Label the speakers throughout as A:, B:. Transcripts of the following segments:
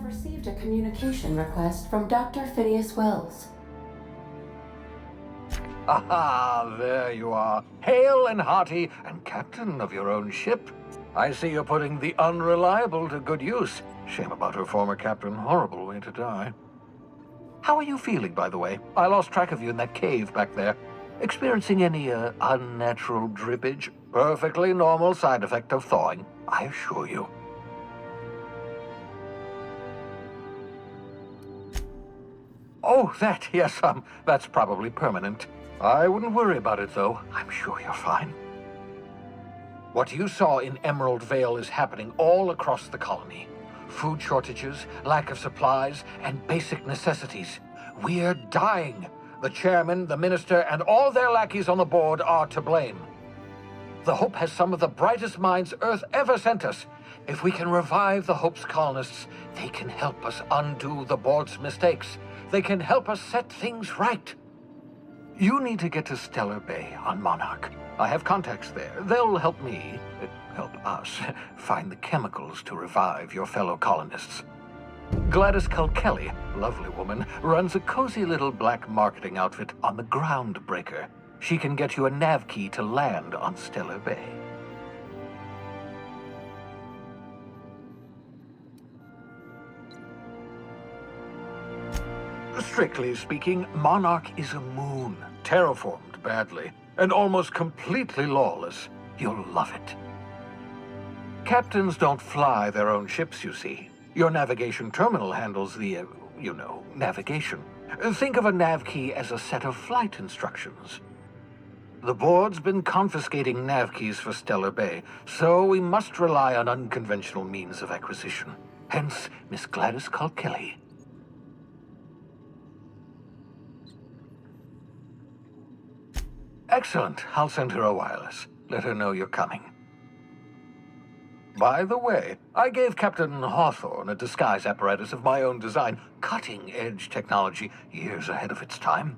A: have received a communication request from Dr. Phineas Wells.
B: Aha, there you are, hale and hearty, and captain of your own ship. I see you're putting the unreliable to good use. Shame about her former captain, horrible way to die. How are you feeling, by the way? I lost track of you in that cave back there. Experiencing any, unnatural drippage? Perfectly normal side effect of thawing, I assure you. Oh, that, yes, that's probably permanent. I wouldn't worry about it, though. I'm sure you're fine. What you saw in Emerald Vale is happening all across the colony. Food shortages, lack of supplies, and basic necessities. We're dying. The chairman, the minister, and all their lackeys on the board are to blame. The Hope has some of the brightest minds Earth ever sent us. If we can revive the Hope's colonists, they can help us undo the board's mistakes. They can help us set things right. You need to get to Stellar Bay on Monarch. I have contacts there. They'll help us, find the chemicals to revive your fellow colonists. Gladys Kelly, lovely woman, runs a cozy little black marketing outfit on the Groundbreaker. She can get you a nav key to land on Stellar Bay. Strictly speaking, Monarch is a moon, terraformed badly, and almost completely lawless. You'll love it. Captains don't fly their own ships, you see. Your navigation terminal handles the, navigation. Think of a nav key as a set of flight instructions. The board's been confiscating nav keys for Stellar Bay, so we must rely on unconventional means of acquisition. Hence, Miss Gladys Kelly. Excellent. I'll send her a wireless. Let her know you're coming. By the way, I gave Captain Hawthorne a disguise apparatus of my own design, cutting-edge technology, years ahead of its time.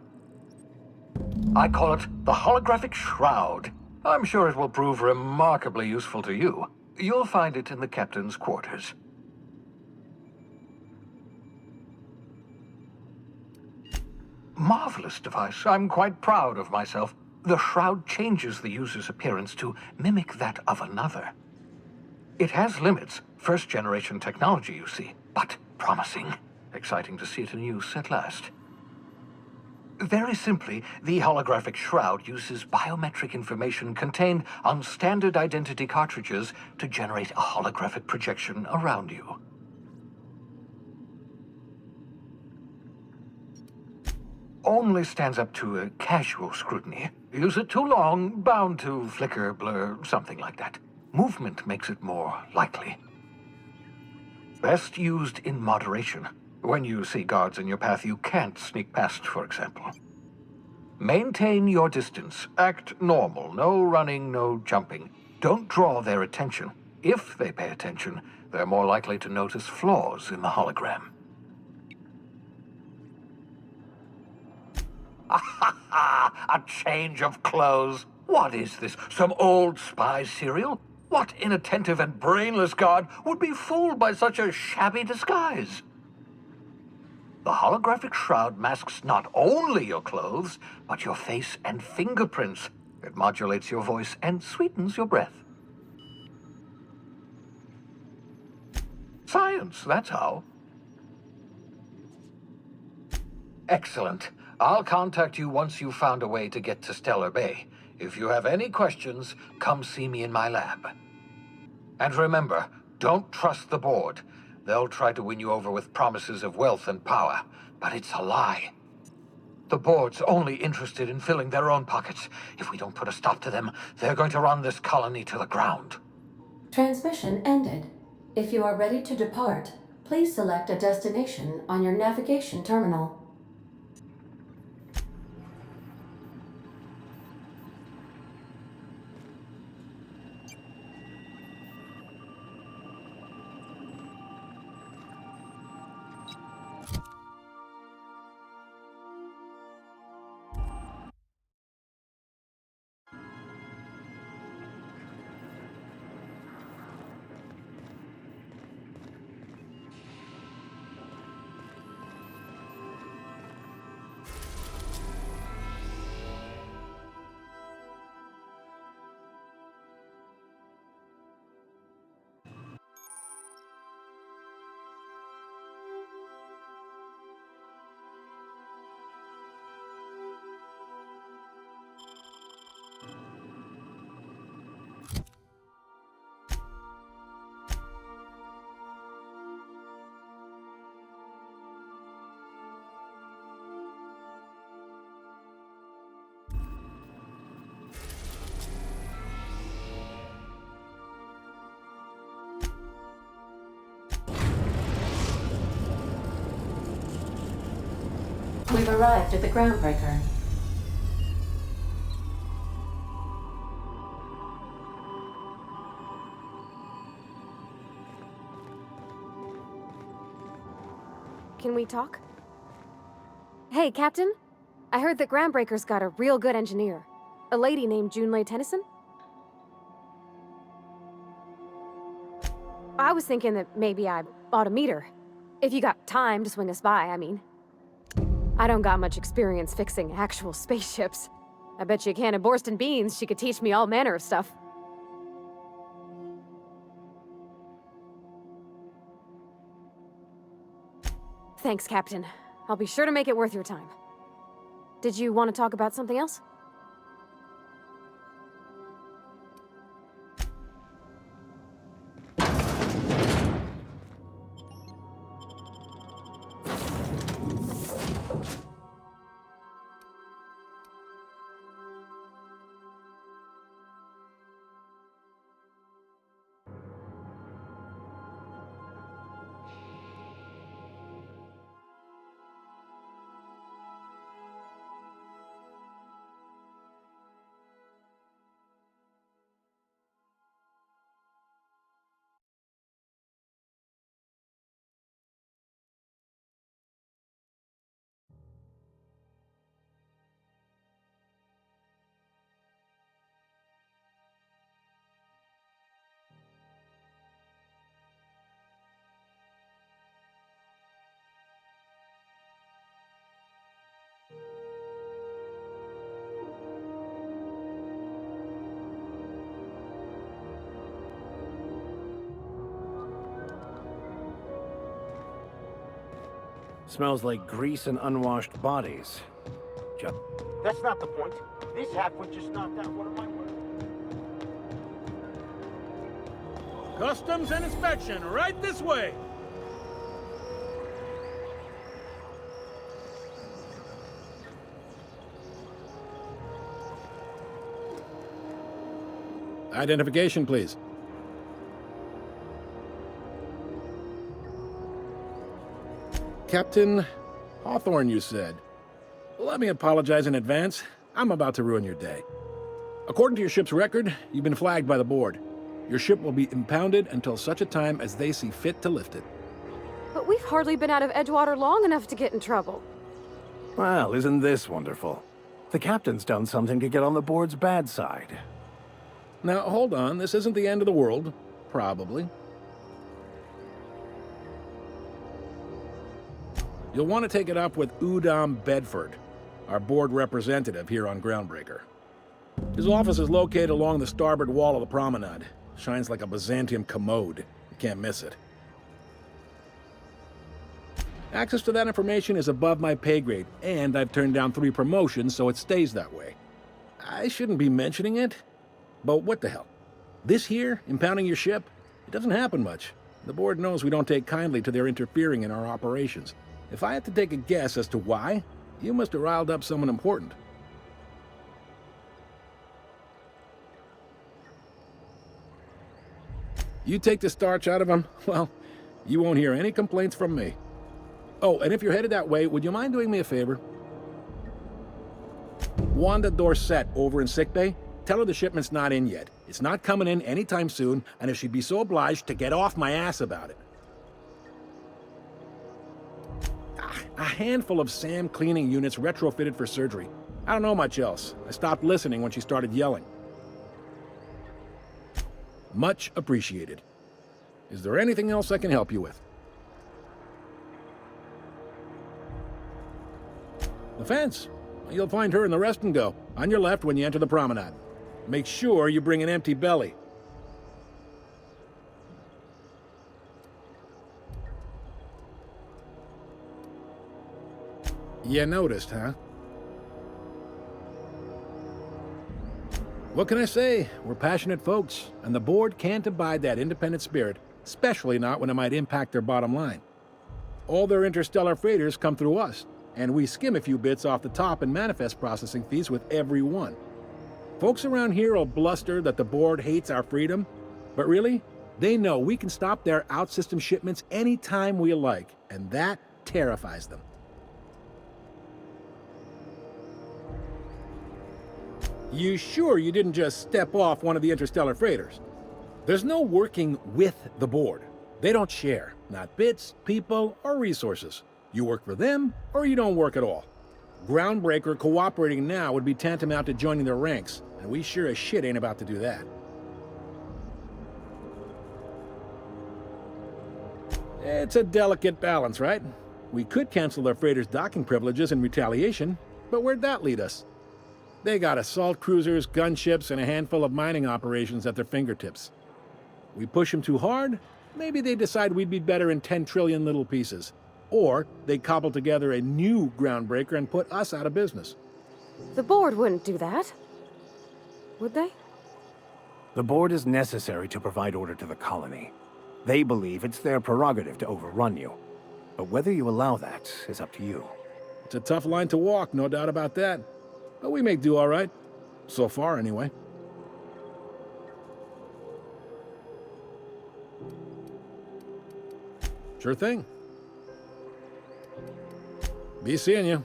B: I call it the holographic shroud. I'm sure it will prove remarkably useful to you. You'll find it in the captain's quarters. Marvelous device. I'm quite proud of myself. The shroud changes the user's appearance to mimic that of another. It has limits, first-generation technology, you see, but promising. Exciting to see it in use at last. Very simply, the holographic shroud uses biometric information contained on standard identity cartridges to generate a holographic projection around you. Only stands up to a casual scrutiny. Use it too long, bound to flicker, blur, something like that. Movement makes it more likely. Best used in moderation. When you see guards in your path you can't sneak past, for example. Maintain your distance. Act normal. No running, no jumping. Don't draw their attention. If they pay attention, they're more likely to notice flaws in the hologram. A change of clothes. What is this? Some old spy serial? What inattentive and brainless guard would be fooled by such a shabby disguise? The holographic shroud masks not only your clothes, but your face and fingerprints. It modulates your voice and sweetens your breath. Science, that's how. Excellent. I'll contact you once you've found a way to get to Stellar Bay. If you have any questions, come see me in my lab. And remember, don't trust the board. They'll try to win you over with promises of wealth and power, but it's a lie. The board's only interested in filling their own pockets. If we don't put a stop to them, they're going to run this colony to the ground.
A: Transmission ended. If you are ready to depart, please select a destination on your navigation terminal. We've arrived at the Groundbreaker.
C: Can we talk? Hey, Captain. I heard that Groundbreaker's got a real good engineer. A lady named Junlei Tennyson? I was thinking that maybe I ought to meet her. If you got time to swing us by, I mean. I don't got much experience fixing actual spaceships. I bet you a can of Borston beans she could teach me all manner of stuff. Thanks, Captain. I'll be sure to make it worth your time. Did you want to talk about something else?
D: Smells like grease and unwashed bodies.
E: That's not the point. This halfwit just knocked out one of my workers.
F: Customs and inspection, right this way!
D: Identification, please. Captain Hawthorne, you said. Let me apologize in advance. I'm about to ruin your day. According to your ship's record, you've been flagged by the board. Your ship will be impounded until such a time as they see fit to lift it.
C: But we've hardly been out of Edgewater long enough to get in trouble.
D: Well, isn't this wonderful? The captain's done something to get on the board's bad side. Now, hold on. This isn't the end of the world. Probably. You'll want to take it up with Udom Bedford, our board representative here on Groundbreaker. His office is located along the starboard wall of the promenade. Shines like a Byzantium commode. You can't miss it. Access to that information is above my pay grade, and I've turned down 3 promotions, so it stays that way. I shouldn't be mentioning it, but what the hell? This here, impounding your ship, it doesn't happen much. The board knows we don't take kindly to their interfering in our operations. If I had to take a guess as to why, you must have riled up someone important. You take the starch out of them, well, you won't hear any complaints from me. Oh, and if you're headed that way, would you mind doing me a favor? Wanda Dorset over in sickbay, tell her the shipment's not in yet. It's not coming in anytime soon, and if she'd be so obliged to get off my ass about it. A handful of SAM cleaning units retrofitted for surgery. I don't know much else. I stopped listening when she started yelling. Much appreciated. Is there anything else I can help you with? The fence. You'll find her in the rest and go, on your left when you enter the promenade. Make sure you bring an empty belly. You noticed, huh? What can I say? We're passionate folks, and the board can't abide that independent spirit, especially not when it might impact their bottom line. All their interstellar freighters come through us, and we skim a few bits off the top and manifest processing fees with every one. Folks around here will bluster that the board hates our freedom, but really, they know we can stop their out-system shipments anytime we like, and that terrifies them. You sure you didn't just step off one of the interstellar freighters? There's no working with the board. They don't share, not bits, people, or resources. You work for them, or you don't work at all. Groundbreaker cooperating now would be tantamount to joining their ranks, and we sure as shit ain't about to do that. It's a delicate balance, right? We could cancel their freighters' docking privileges in retaliation, but where'd that lead us? They got assault cruisers, gunships, and a handful of mining operations at their fingertips. We push them too hard, maybe they decide we'd be better in 10 trillion little pieces. Or they cobble together a new Groundbreaker and put us out of business.
C: The board wouldn't do that. Would they?
G: The board is necessary to provide order to the colony. They believe it's their prerogative to overrun you. But whether you allow that is up to you.
D: It's a tough line to walk, no doubt about that. But we make do all right. So far, anyway. Sure thing. Be seeing you.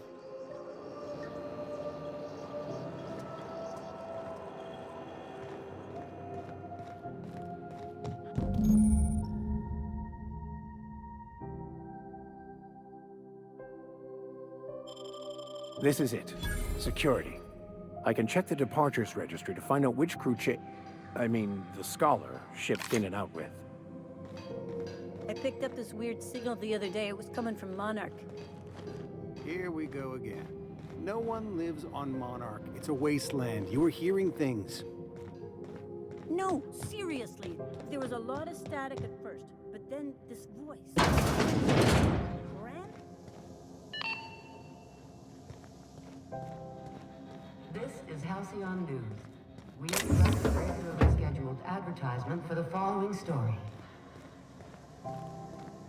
G: This is it. Security. I can check the departures registry to find out which crew the Scholar shipped in and out with.
H: I picked up this weird signal the other day. It was coming from Monarch.
I: Here we go again. No one lives on Monarch. It's a wasteland. You were hearing things.
H: No, seriously. There was a lot of static at first, but then this voice. Moran?
J: This is Halcyon News. We interrupt the regularly scheduled advertisement for the following story.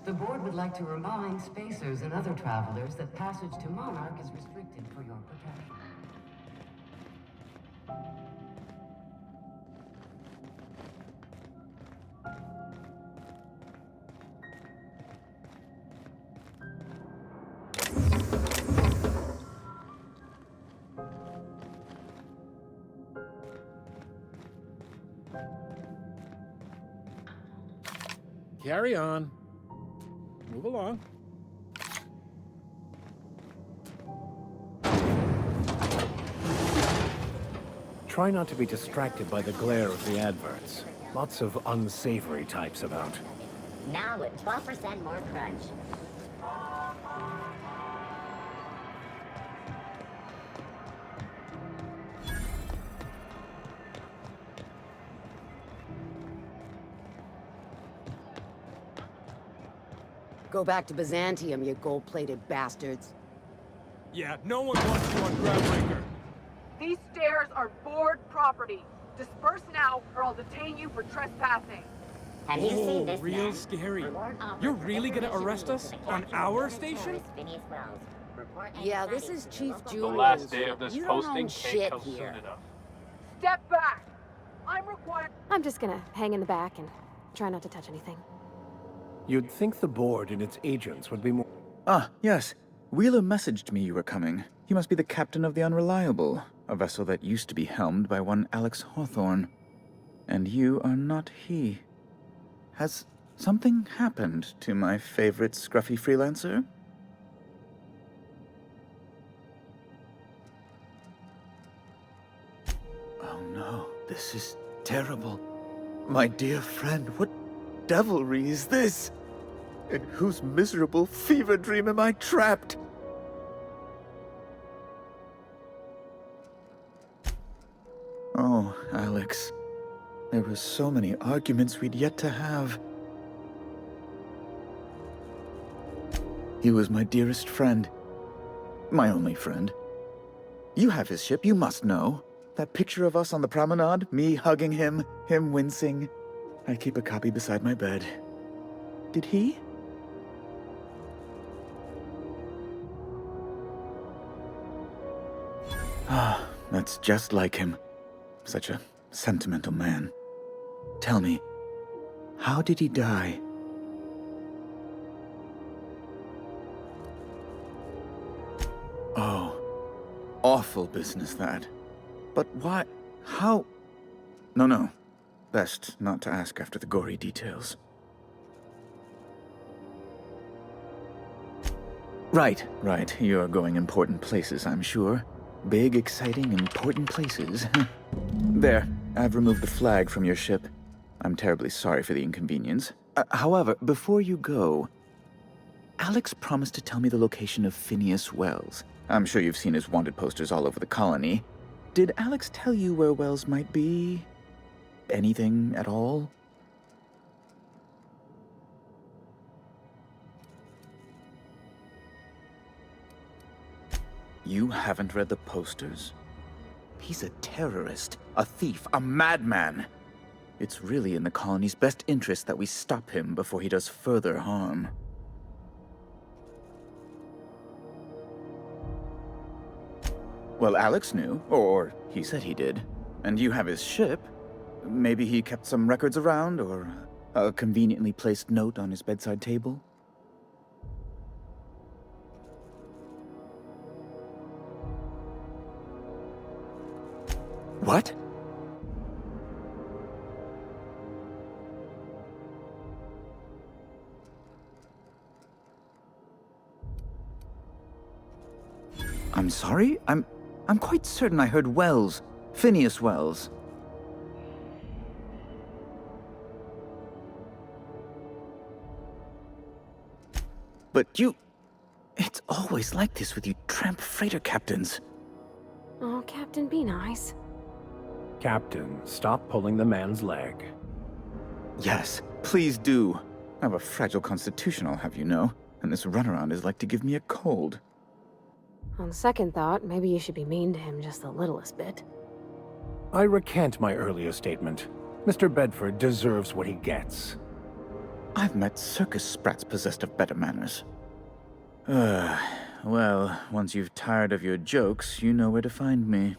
J: The board would like to remind spacers and other travelers that passage to Monarch is restricted for your protection.
D: Carry on. Move along.
G: Try not to be distracted by the glare of the adverts. Lots of unsavory types about.
K: Now with 12% more crunch.
L: Go back to Byzantium, you gold-plated bastards.
F: Yeah, no one wants you on Groundbreaker.
M: These stairs are board property. Disperse now, or I'll detain you for trespassing.
K: Have you seen this?
F: Real scary. You're really gonna arrest us on our station?
L: Yeah, this is Chief Julius.
N: The last day of this
L: you don't
N: posting
L: own
N: can't
L: shit
N: come soon
L: here.
N: enough.
M: Step back. I'm required.
C: I'm just gonna hang in the back and try not to touch anything.
G: You'd think the board and its agents would be more...
O: Ah, yes. Wheeler messaged me you were coming. He must be the captain of the Unreliable, a vessel that used to be helmed by one Alex Hawthorne. And you are not he. Has something happened to my favorite scruffy freelancer? Oh no, this is terrible. My dear friend, what devilry is this? In whose miserable fever dream am I trapped? Oh, Alex. There were so many arguments we'd yet to have. He was my dearest friend. My only friend. You have his ship, you must know. That picture of us on the promenade, me hugging him, him wincing. I keep a copy beside my bed. Did he? Ah, that's just like him. Such a sentimental man. Tell me, how did he die? Oh, awful business that. But why? How? No. Best not to ask after the gory details. Right. You're going important places, I'm sure. Big, exciting, important places. There, I've removed the flag from your ship. I'm terribly sorry for the inconvenience. However, before you go, Alex promised to tell me the location of Phineas Wells. I'm sure you've seen his wanted posters all over the colony. Did Alex tell you where Wells might be? Anything at all? You haven't read the posters? He's a terrorist, a thief, a madman. It's really in the colony's best interest that we stop him before he does further harm. Well, Alex knew, or he said he did. And you have his ship. Maybe he kept some records around, or a conveniently placed note on his bedside table? What? I'm sorry? I'm quite certain I heard Wells. Phineas Wells. But you... It's always like this with you tramp freighter captains.
C: Oh, Captain, be nice.
G: Captain, stop pulling the man's leg.
O: Yes, please do. I have a fragile constitution, I'll have you know, and this runaround is like to give me a cold.
C: On second thought, maybe you should be mean to him just the littlest bit.
G: I recant my earlier statement. Mr. Bedford deserves what he gets.
O: I've met circus sprats possessed of better manners. Well, once you've tired of your jokes, you know where to find me.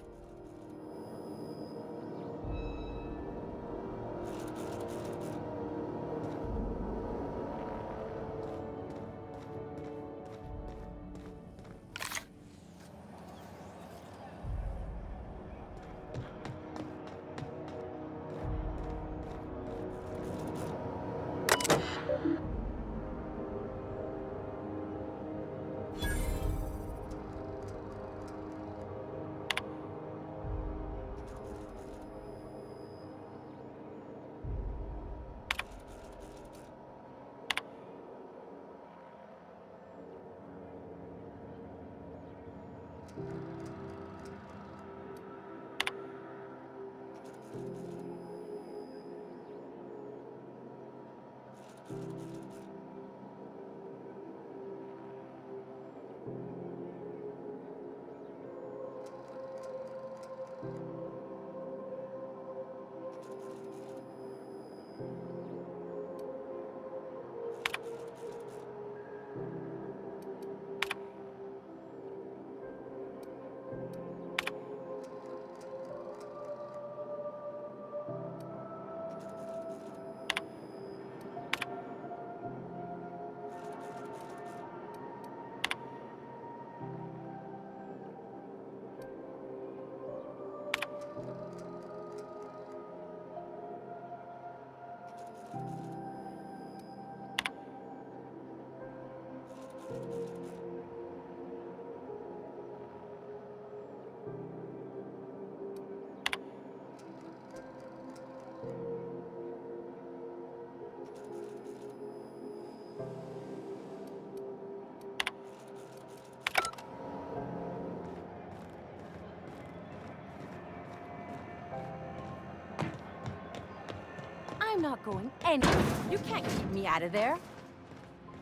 N: I'm not going anywhere. You can't keep me out of there.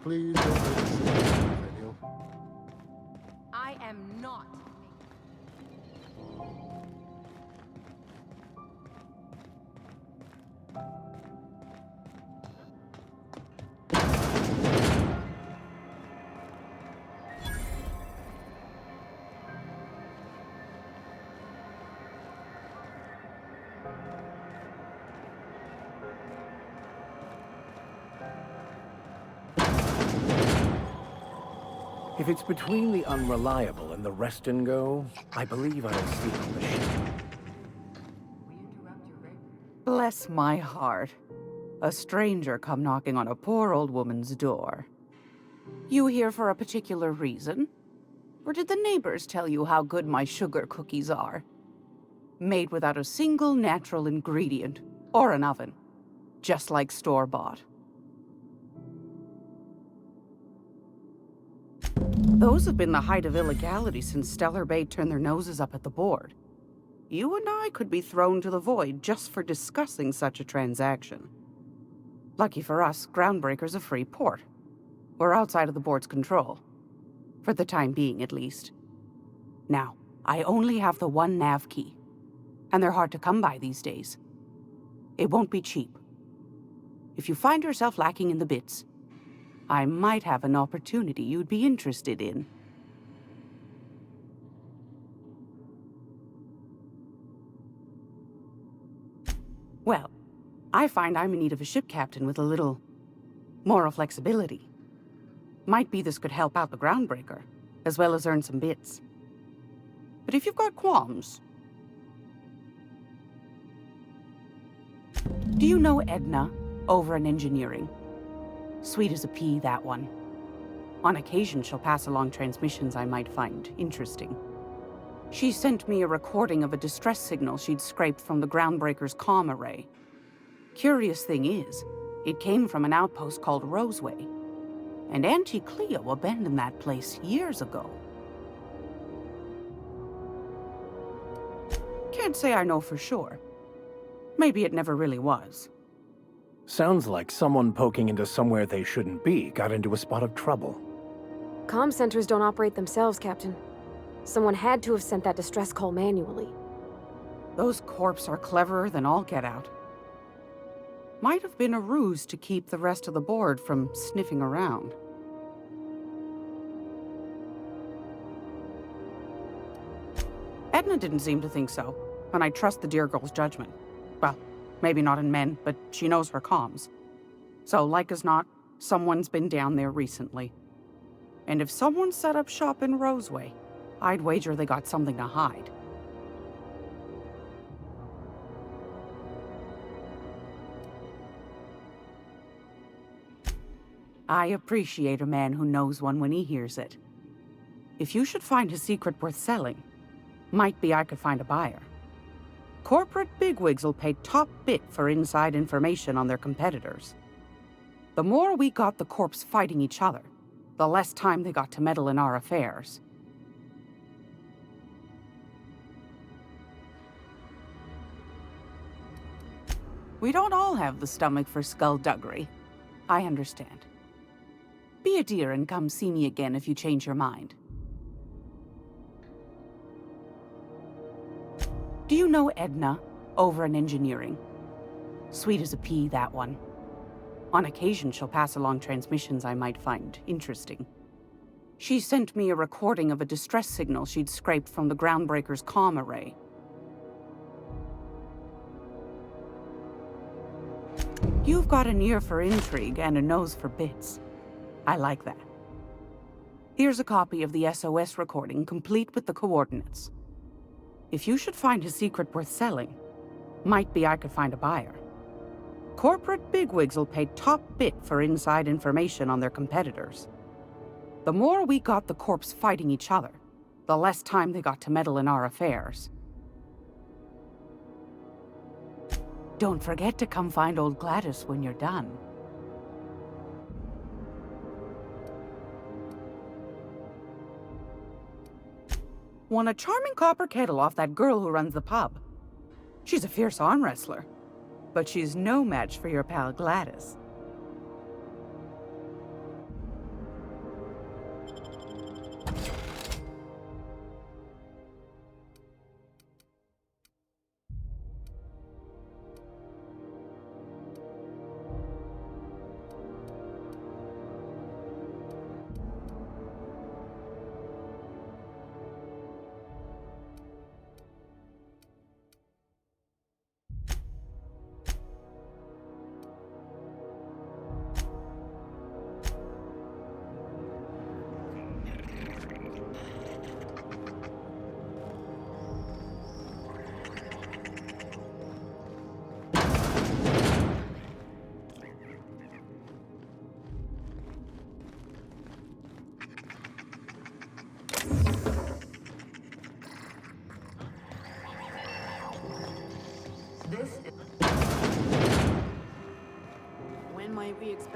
I: Please don't make a scene, Daniel.
N: I am not.
G: If it's between the Unreliable and the Rest and Go, I believe I'll sleep on the ship.
P: Bless my heart. A stranger come knocking on a poor old woman's door. You here for a particular reason? Or did the neighbors tell you how good my sugar cookies are? Made without a single natural ingredient, or an oven. Just like store-bought. Those have been the height of illegality since Stellar Bay turned their noses up at the board. You and I could be thrown to the void just for discussing such a transaction. Lucky for us, Groundbreaker's a free port. We're outside of the board's control. For the time being, at least. Now, I only have the one nav key. And they're hard to come by these days. It won't be cheap. If you find yourself lacking in the bits, I might have an opportunity you'd be interested in. Well, I find I'm in need of a ship captain with a little moral flexibility. Might be this could help out the Groundbreaker, as well as earn some bits. But if you've got qualms... Do you know Edna, over in engineering? Sweet as a pea, that one. On occasion, she'll pass along transmissions I might find interesting. She sent me a recording of a distress signal she'd scraped from the Groundbreaker's comm array. Curious thing is, it came from an outpost called ROSEWAY. And Auntie Cleo abandoned that place years ago. Can't say I know for sure. Maybe it never really was.
G: Sounds like someone poking into somewhere they shouldn't be got into a spot of trouble.
C: Comm centers don't operate themselves, Captain. Someone had to have sent that distress call manually.
P: Those corps are cleverer than all get out. Might have been a ruse to keep the rest of the board from sniffing around. Edna didn't seem to think so, and I trust the dear girl's judgment. Well, maybe not in men, but she knows her comms. So, like as not, someone's been down there recently. And if someone set up shop in ROSEWAY, I'd wager they got something to hide. I appreciate a man who knows one when he hears it. If you should find a secret worth selling, might be I could find a buyer. Corporate bigwigs will pay top bit for inside information on their competitors. The more we got the corps fighting each other, the less time they got to meddle in our affairs. We don't all have the stomach for skullduggery. I understand. Be a dear and come see me again if you change your mind. Do you know Edna, over in engineering? Sweet as a pea, that one. On occasion, she'll pass along transmissions I might find interesting. She sent me a recording of a distress signal she'd scraped from the Groundbreaker's comm array. You've got an ear for intrigue and a nose for bits. I like that. Here's a copy of the SOS recording, complete with the coordinates. If you should find a secret worth selling, might be I could find a buyer. Corporate bigwigs will pay top bit for inside information on their competitors. The more we got the corps fighting each other, the less time they got to meddle in our affairs. Don't forget to come find old Gladys when you're done. Won a charming copper kettle off that girl who runs the pub. She's a fierce arm wrestler, but she's no match for your pal Gladys.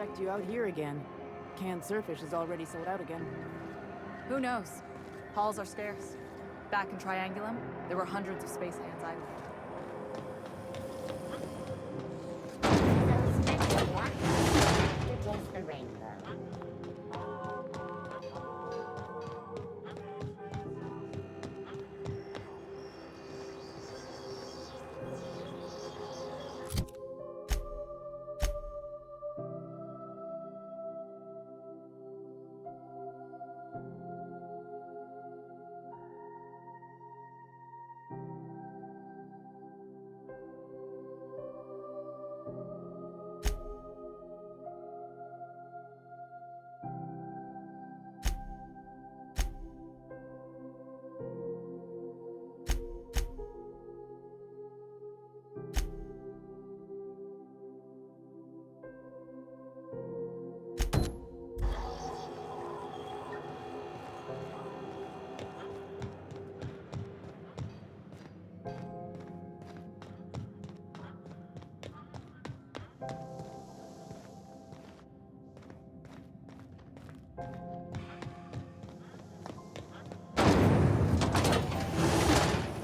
Q: expect you out here again. Canned surfish is already sold out again.
N: Who knows? Halls are scarce. Back in Triangulum, there were hundreds of space hands idle.
K: The rainbow.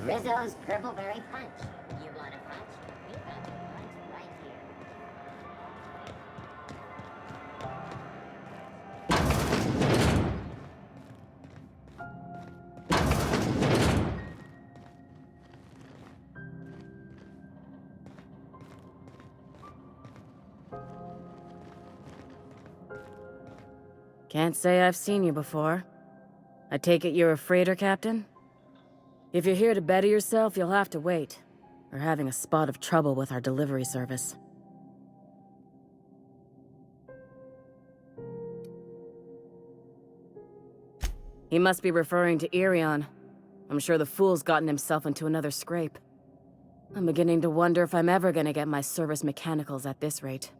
K: Rizzo's Purpleberry Punch. You want a punch? We got the punch right here.
Q: Can't say I've seen you before. I take it you're a freighter captain? If you're here to better yourself, you'll have to wait. We're having a spot of trouble with our delivery service. He must be referring to Irion. I'm sure the fool's gotten himself into another scrape. I'm beginning to wonder if I'm ever gonna get my service mechanicals at this rate.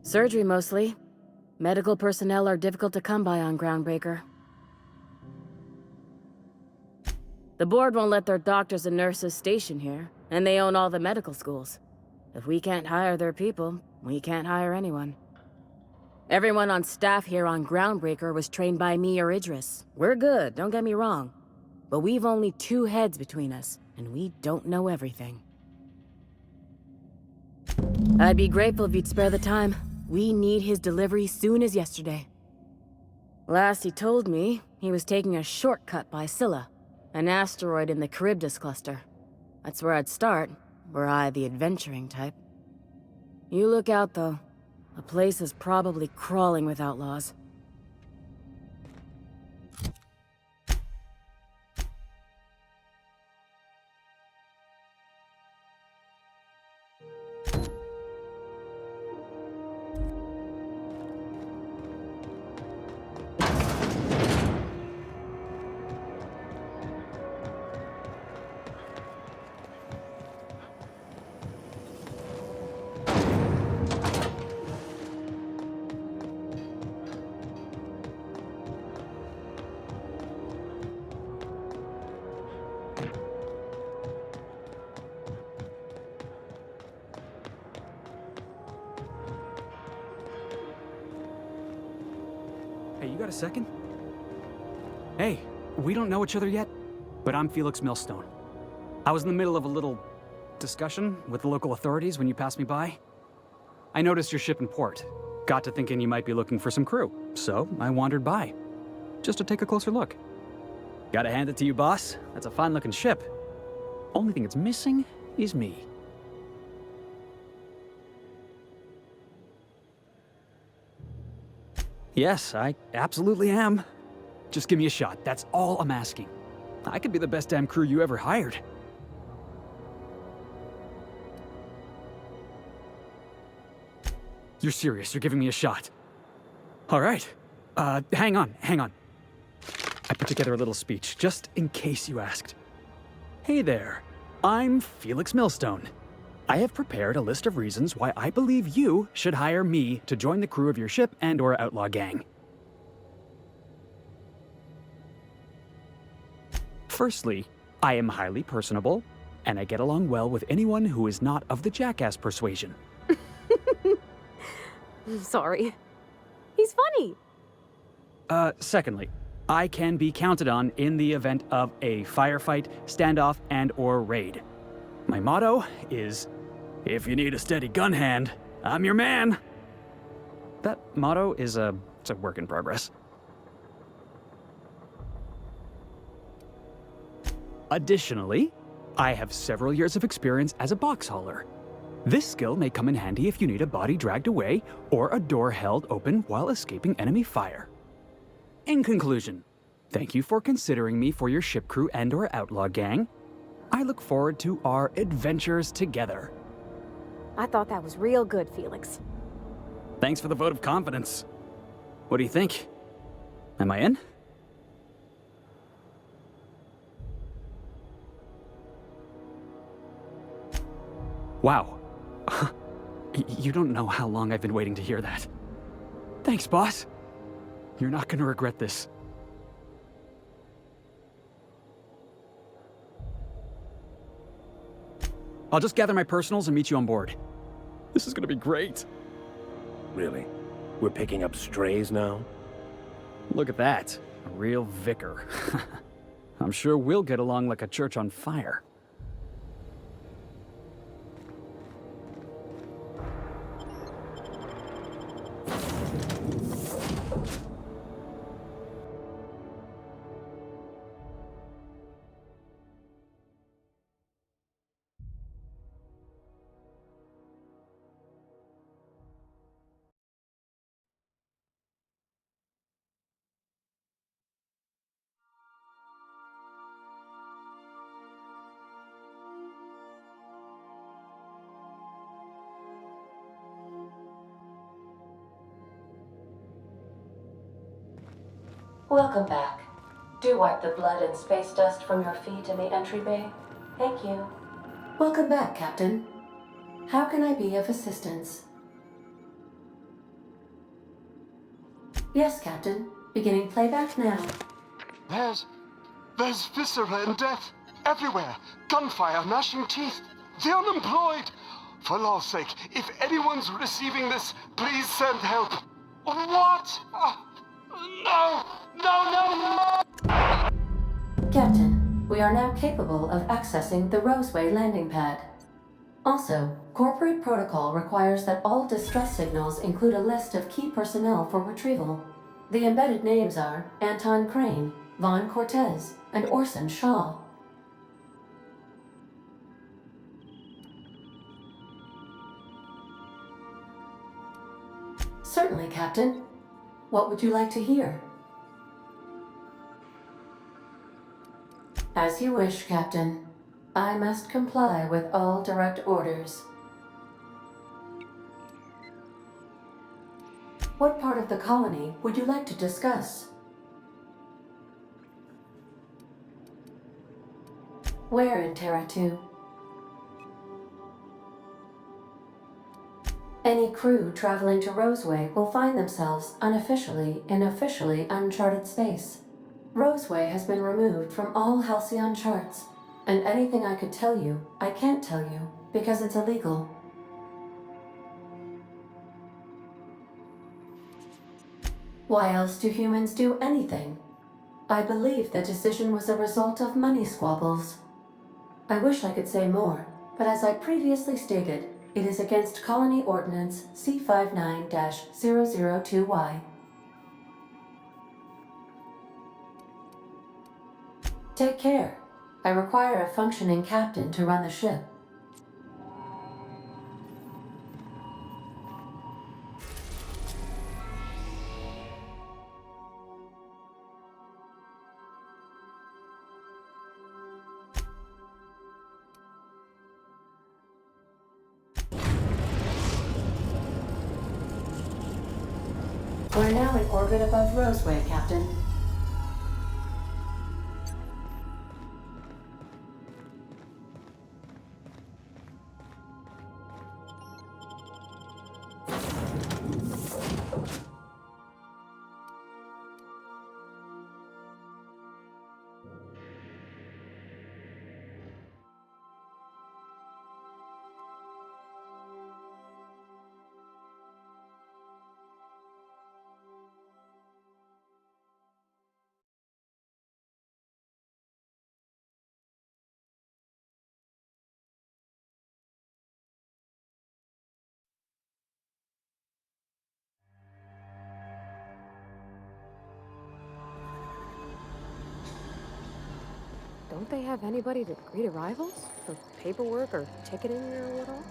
Q: Surgery, mostly. Medical personnel are difficult to come by on Groundbreaker. The board won't let their doctors and nurses station here, and they own all the medical schools. If we can't hire their people, we can't hire anyone. Everyone on staff here on Groundbreaker was trained by me or Idris. We're good, don't get me wrong. But we've only 2 heads between us, and we don't know everything. I'd be grateful if you'd spare the time. We need his delivery soon as yesterday. Last he told me, he was taking a shortcut by Scylla, an asteroid in the Charybdis cluster. That's where I'd start, were I the adventuring type. You look out, though. The place is probably crawling with outlaws.
F: Hey, you got a second? Hey, we don't know each other yet, but I'm Felix Millstone. I was in the middle of a little discussion with the local authorities when you passed me by. I noticed your ship in port. Got to thinking you might be looking for some crew, so I wandered by, just to take a closer look. Gotta hand it to you, boss. That's a fine-looking ship. Only thing it's missing is me. Yes, I absolutely am. Just give me a shot, that's all I'm asking. I could be the best damn crew you ever hired. You're serious, you're giving me a shot. All right. Hang on. I put together a little speech, just in case you asked. Hey there, I'm Felix Millstone. I have prepared a list of reasons why I believe you should hire me to join the crew of your ship and/or outlaw gang. Firstly, I am highly personable, and I get along well with anyone who is not of the jackass persuasion.
C: Sorry. He's funny.
F: Secondly, I can be counted on in the event of a firefight, standoff, and/or raid. My motto is, if you need a steady gun hand, I'm your man. That motto is it's a work in progress. Additionally, I have several years of experience as a box hauler. This skill may come in handy if you need a body dragged away or a door held open while escaping enemy fire. In conclusion, thank you for considering me for your ship crew and/or outlaw gang. I look forward to our adventures together.
C: I thought that was real good, Felix.
F: Thanks for the vote of confidence. What do you think? Am I in? Wow. You don't know how long I've been waiting to hear that. Thanks, boss. You're not gonna regret this. I'll just gather my personals and meet you on board. This is gonna be great.
G: Really? We're picking up strays now?
F: Look at that. A real vicar. I'm sure we'll get along like a church on fire.
A: Welcome back. Do wipe the blood and space dust from your feet in the entry bay. Thank you. Welcome back, Captain. How can I be of assistance? Yes, Captain. Beginning playback now.
R: There's viscera and death everywhere. Gunfire, gnashing teeth. The unemployed. For law's sake, if anyone's receiving this, please send help. What? No! No, no, no!
A: Captain, we are now capable of accessing the Roseway landing pad. Also, corporate protocol requires that all distress signals include a list of key personnel for retrieval. The embedded names are Anton Crane, Vaughn Cortez, and Orson Shaw. Certainly, Captain. What would you like to hear? As you wish, Captain. I must comply with all direct orders. What part of the colony would you like to discuss? Where in Terra 2? Any crew traveling to Roseway will find themselves unofficially in officially uncharted space. Roseway has been removed from all Halcyon charts, and anything I could tell you, I can't tell you, because it's illegal. Why else do humans do anything? I believe the decision was a result of money squabbles. I wish I could say more, but as I previously stated, it is against Colony Ordinance C59-002Y. Take care. I require a functioning captain to run the ship. We're now in orbit above Roseway, Captain.
C: Don't they have anybody to greet arrivals? For paperwork or ticketing or what all?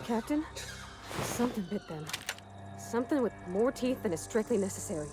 C: Captain? Something bit them. Something with more teeth than is strictly necessary.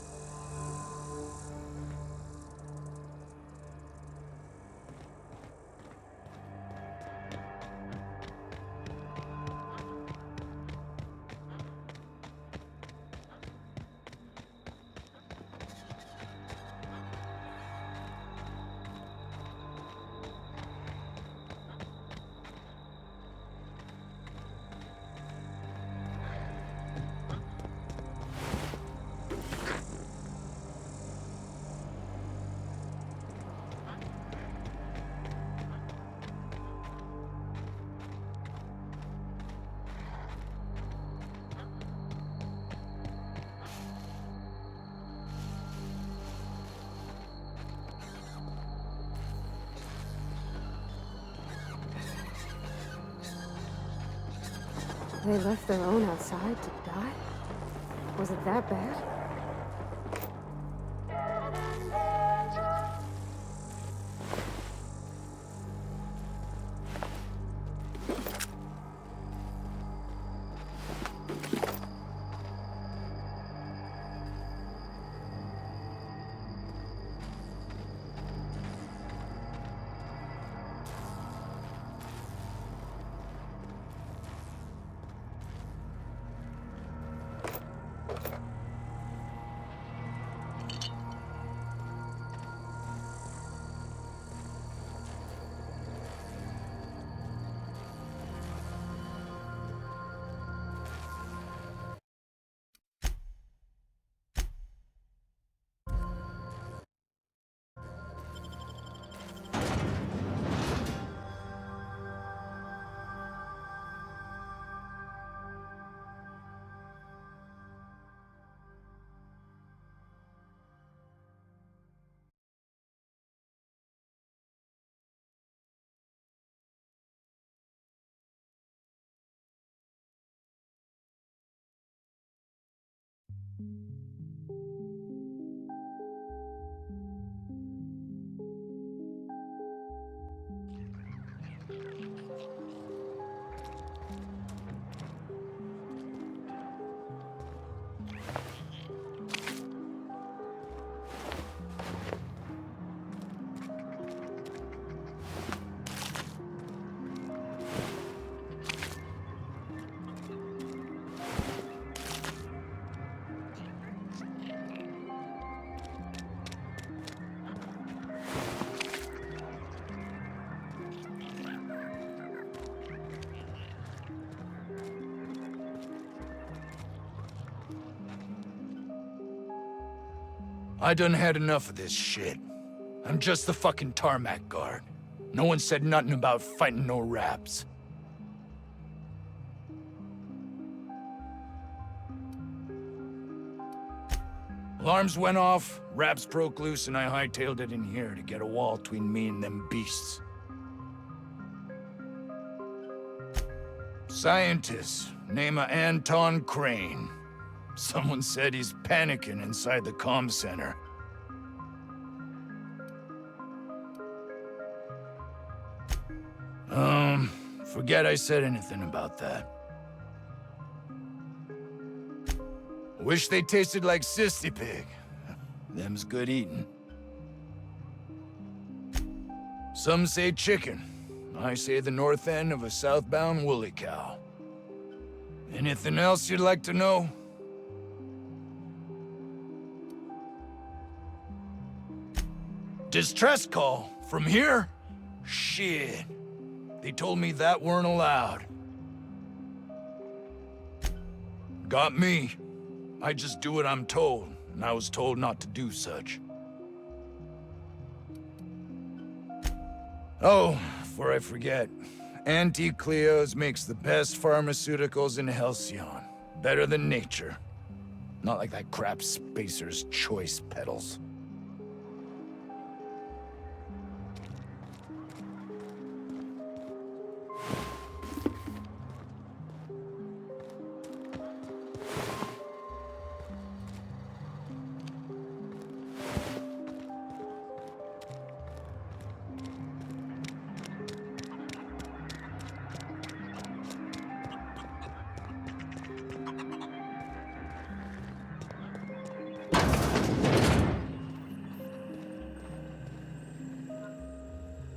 C: They left their own outside to die? Was it that bad?
S: I done had enough of this shit. I'm just the fucking tarmac guard. No one said nothing about fighting no raps. Alarms went off, raps broke loose, and I hightailed it in here to get a wall between me and them beasts. Scientist, name of Anton Crane. Someone said he's panicking inside the comm center. Forget I said anything about that. Wish they tasted like Sissy Pig. Them's good eating. Some say chicken. I say the north end of a southbound woolly cow. Anything else you'd like to know? Distress call? From here? Shit. They told me that weren't allowed. Got me. I just do what I'm told, and I was told not to do such. Oh, before I forget, Auntie Cleo's makes the best pharmaceuticals in Halcyon. Better than nature. Not like that crap Spacer's Choice peddles.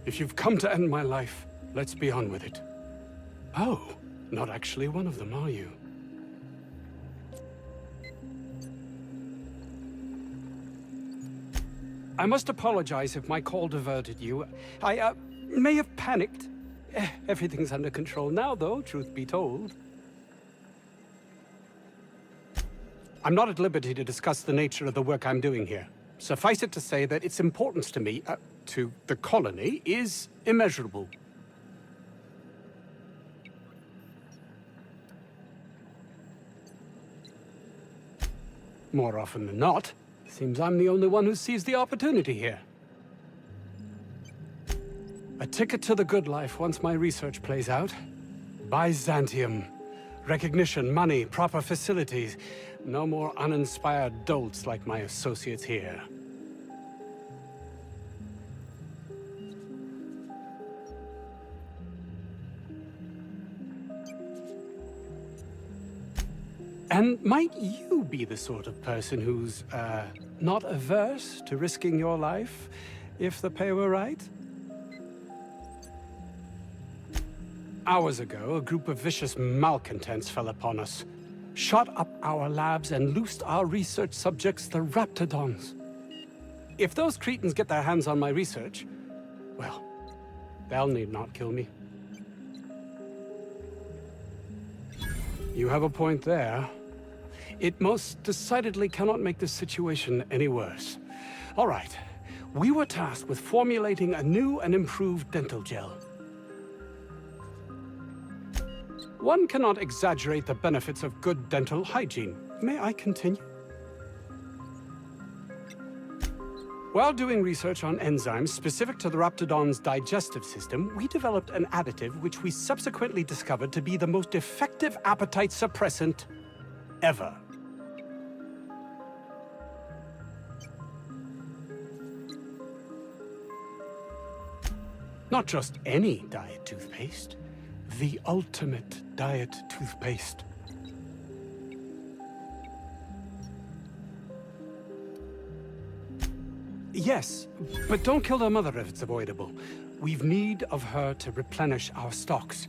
T: If you've come to end my life, let's be on with it. Oh, not actually one of them, are you? I must apologize if my call diverted you. I may have panicked. Everything's under control now, though, truth be told. I'm not at liberty to discuss the nature of the work I'm doing here. Suffice it to say that its importance to me, to the colony, is immeasurable. More often than not, seems I'm the only one who sees the opportunity here. A ticket to the good life once my research plays out. Byzantium. Recognition, money, proper facilities. No more uninspired dolts like my associates here. And might you be the sort of person who's, not averse to risking your life, if the pay were right? Hours ago, a group of vicious malcontents fell upon us, shot up our labs and loosed our research subjects, the Raptidons. If those cretins get their hands on my research, well, they'll need not kill me. You have a point there. It most decidedly cannot make this situation any worse. All right, we were tasked with formulating a new and improved dental gel. One cannot exaggerate the benefits of good dental hygiene. May I continue? While doing research on enzymes specific to the Raptidon's digestive system, we developed an additive which we subsequently discovered to be the most effective appetite suppressant ever. Not just any diet toothpaste, the ultimate diet toothpaste. Yes, but don't kill their mother if it's avoidable. We've need of her to replenish our stocks.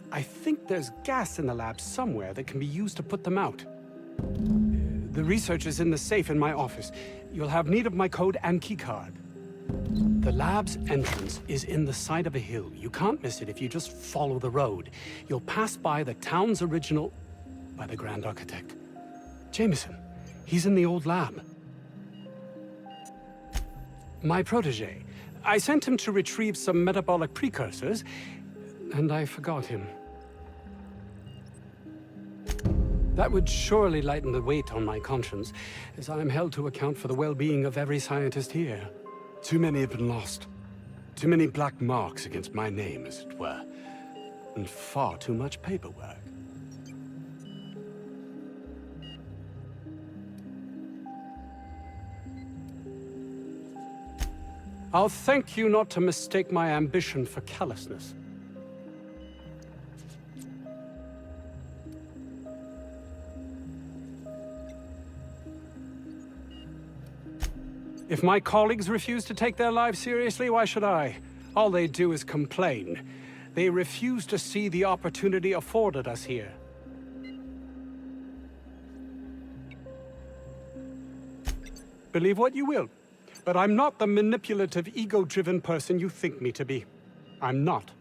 T: I think there's gas in the lab somewhere that can be used to put them out. The research is in the safe in my office. You'll have need of my code and keycard. The lab's entrance is in the side of a hill. You can't miss it if you just follow the road. You'll pass by the town's original... by the Grand Architect. Jameson. He's in the old lab. My protege. I sent him to retrieve some metabolic precursors, and I forgot him. That would surely lighten the weight on my conscience, as I am held to account for the well-being of every scientist here. Too many have been lost. Too many black marks against my name, as it were. And far too much paperwork. I'll thank you not to mistake my ambition for callousness. If my colleagues refuse to take their lives seriously, why should I? All they do is complain. They refuse to see the opportunity afforded us here. Believe what you will, but I'm not the manipulative, ego-driven person you think me to be. I'm not.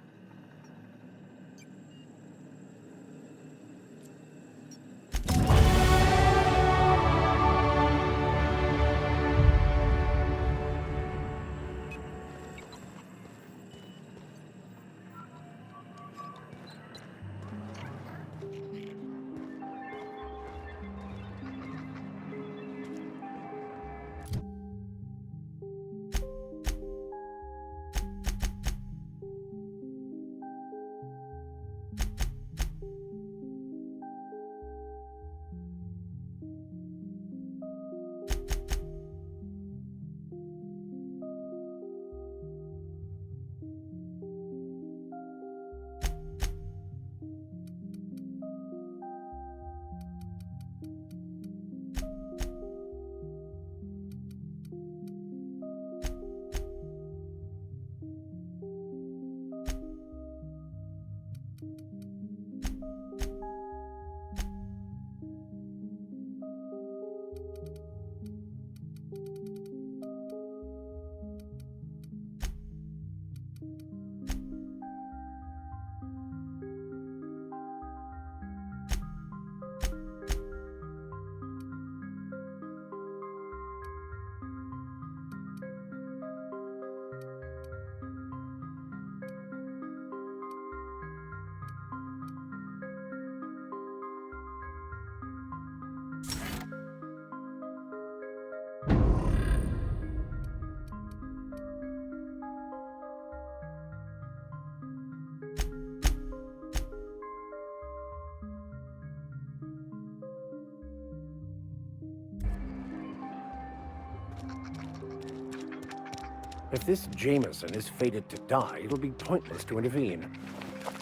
G: If this Jameson is fated to die, it'll be pointless to intervene.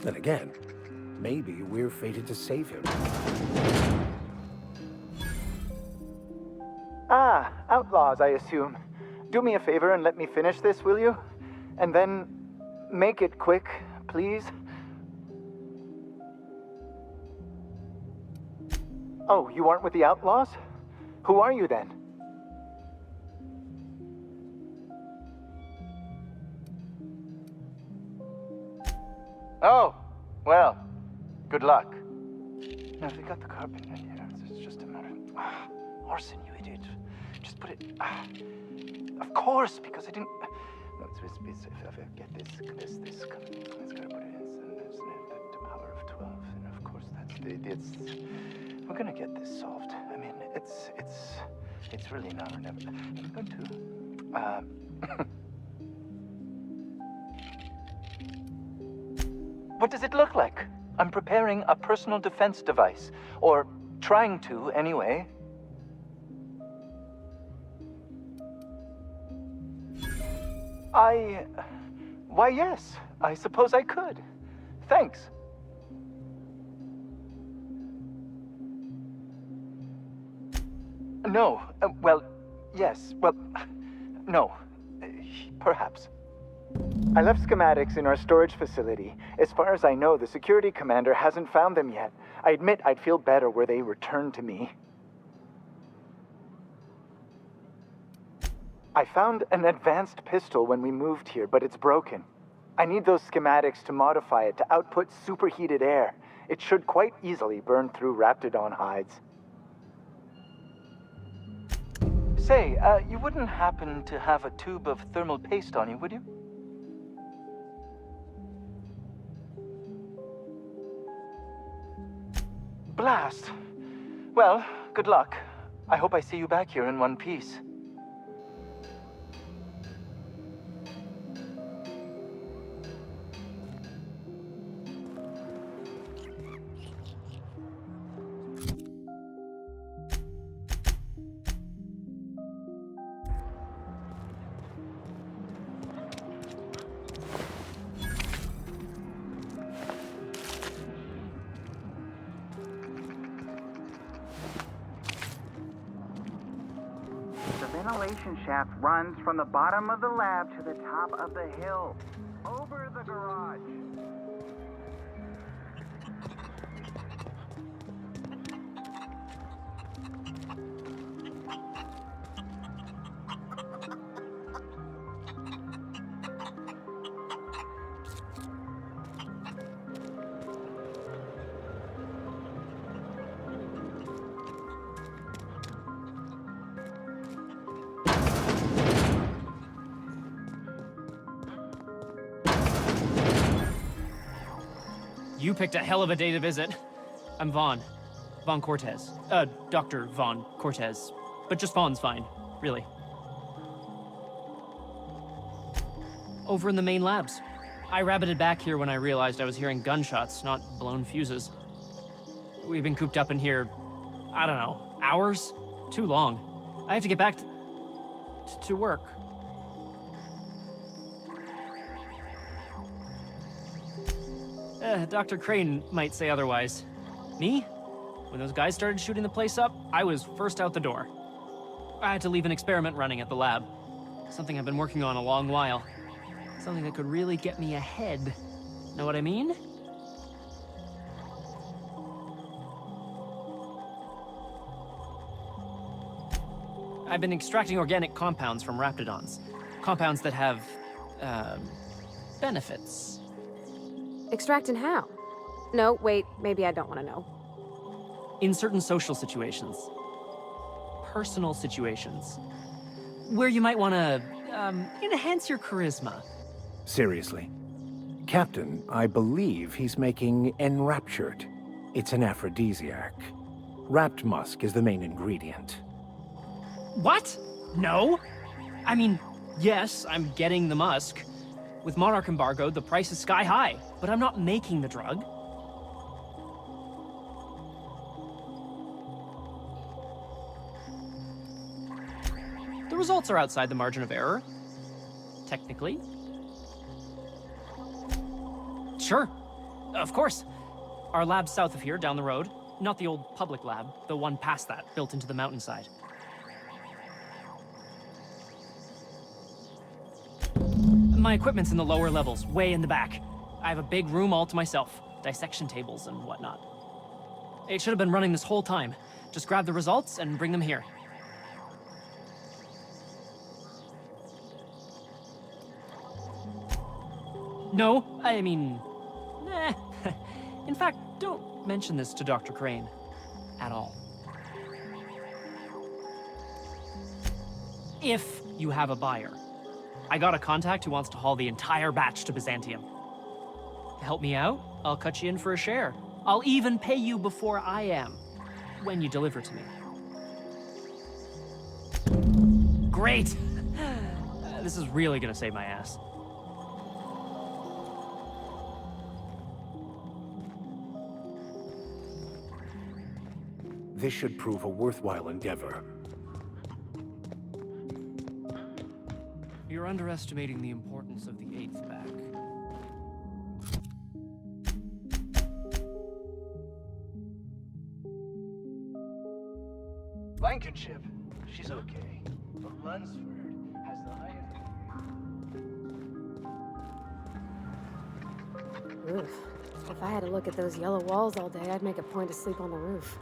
G: Then again, maybe we're fated to save him.
U: Ah, outlaws, I assume. Do me a favor and let me finish this, will you? And then make it quick, please. Oh, you aren't with the outlaws? Who are you then? Oh, well, good luck. Now, if we got the carpet in here, it's just a matter of... Orson, you idiot. Just put it... of course, because I didn't... No, if I get this, it's gotta put it in, and there's the power of 12, and of course that's we're gonna get this solved. I mean, it's really now or never. I'm going to... What does it look like? I'm preparing a personal defense device. Or trying to, anyway. Why, yes. I suppose I could. Thanks. No. Well, yes. Well, no. Perhaps. I left schematics in our storage facility. As far as I know, the security commander hasn't found them yet. I admit I'd feel better were they returned to me. I found an advanced pistol when we moved here, but it's broken. I need those schematics to modify it to output superheated air. It should quite easily burn through Raptidon hides. Say, you wouldn't happen to have a tube of thermal paste on you, would you? Blast. Well, good luck. I hope I see you back here in one piece.
V: The ventilation shaft runs from the bottom of the lab to the top of the hill, over the garage.
W: You picked a hell of a day to visit. I'm Vaughn. Vaughn Cortez. Dr. Vaughn Cortez. But just Vaughn's fine, really. Over in the main labs. I rabbited back here when I realized I was hearing gunshots, not blown fuses. We've been cooped up in here, I don't know, hours? Too long. I have to get back to work. Dr. Crane might say otherwise. Me? When those guys started shooting the place up, I was first out the door. I had to leave an experiment running at the lab. Something I've been working on a long while. Something that could really get me ahead. Know what I mean? I've been extracting organic compounds from Raptidons. Compounds that have, benefits.
C: Extracting how? No, wait, maybe I don't want to know.
W: In certain social situations. Personal situations. Where you might want to, enhance your charisma.
G: Seriously. Captain, I believe he's making Enraptured. It's an aphrodisiac. Wrapped musk is the main ingredient.
W: What? No? I mean, yes, I'm getting the musk. With Monarch embargoed, the price is sky high, but I'm not making the drug. The results are outside the margin of error. technically. Sure, of course. Our lab's south of here, down the road. Not the old public lab, the one past that, built into the mountainside. My equipment's in the lower levels, way in the back. I have a big room all to myself, dissection tables and whatnot. It should have been running this whole time. Just grab the results and bring them here. No, I mean... Nah. In fact, don't mention this to Dr. Crane. At all. If you have a buyer. I got a contact who wants to haul the entire batch to Byzantium. Help me out, I'll cut you in for a share. I'll even pay you before I am, when you deliver to me. Great! This is really gonna save my ass.
G: This should prove a worthwhile endeavor.
W: You're underestimating the importance of the 8th back.
U: Blankenship, she's okay. But Lunsford has the highest...
C: Oof. If I had to look at those yellow walls all day, I'd make a point to sleep on the roof.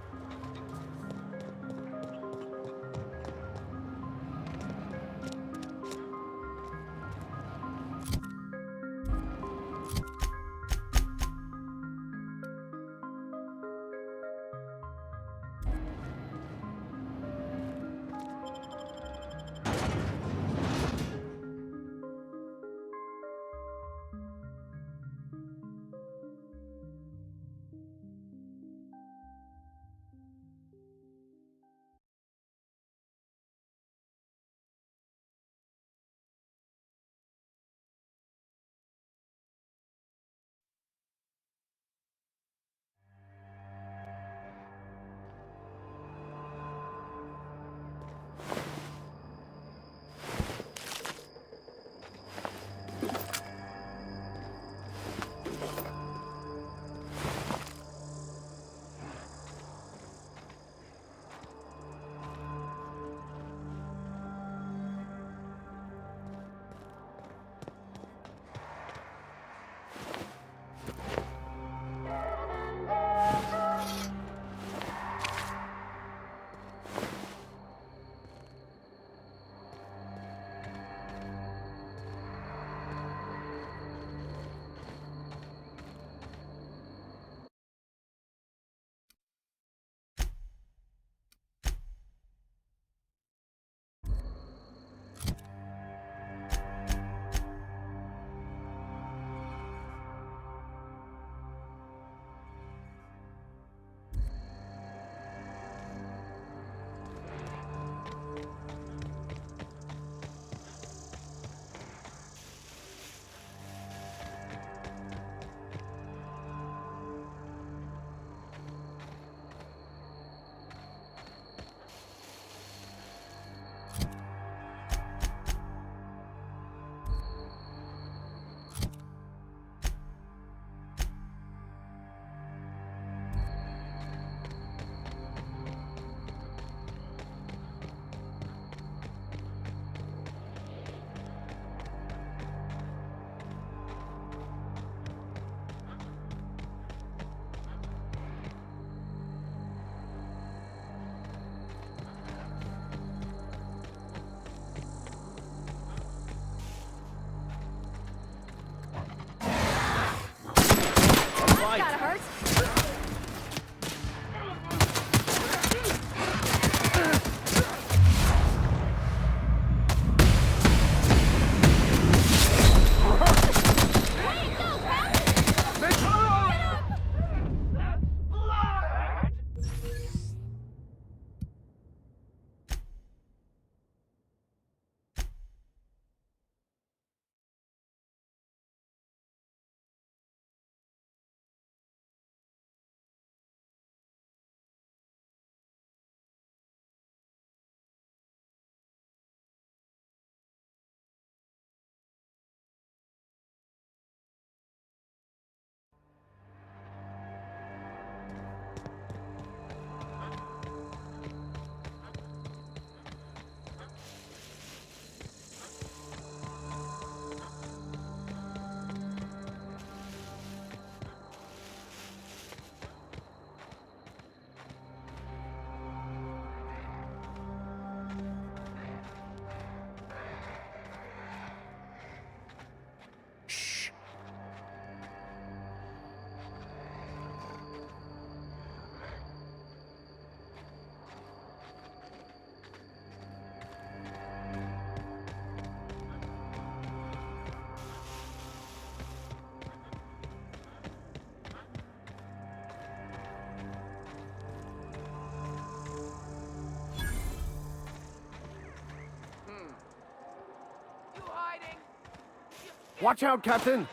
G: Watch out, Captain!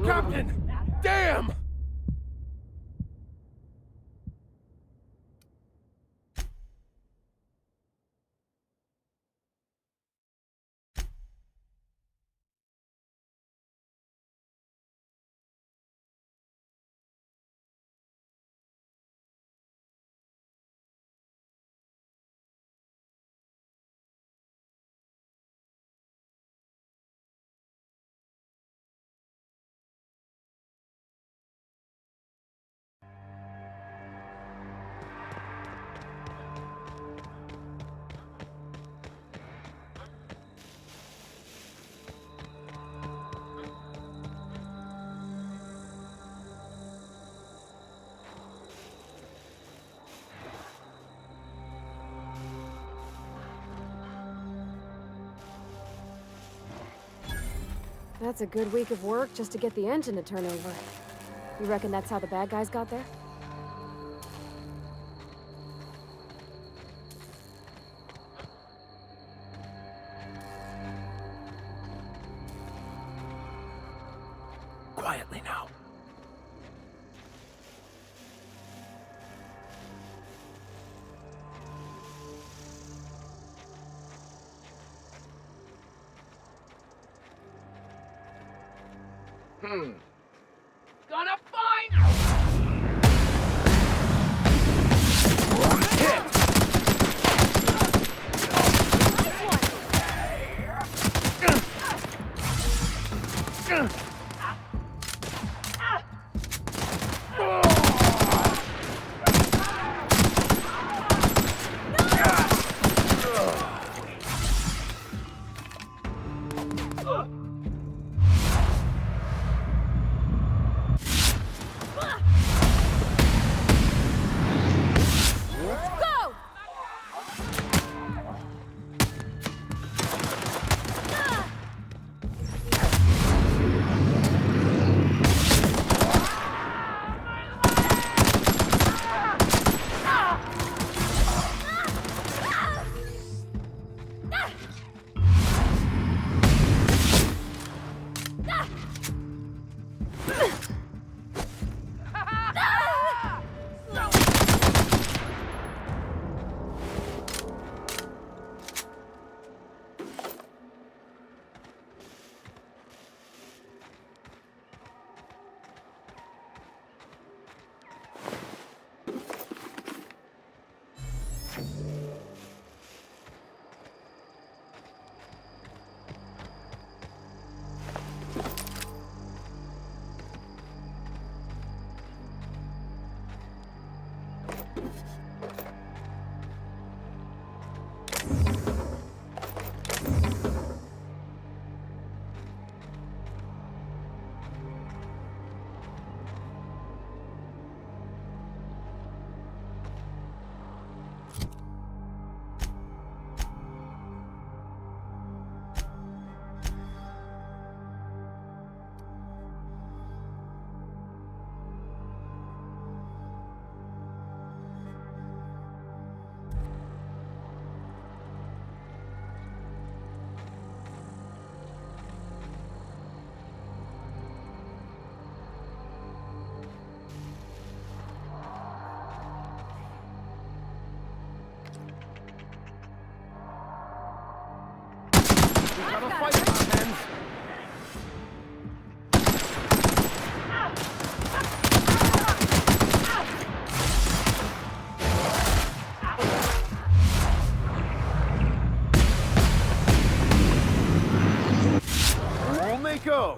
G: Captain! Damn!
C: That's a good week of work just to get the engine to turn over. You reckon that's how the bad guys got there?
G: Quietly now.
M: Gonna find
G: Go!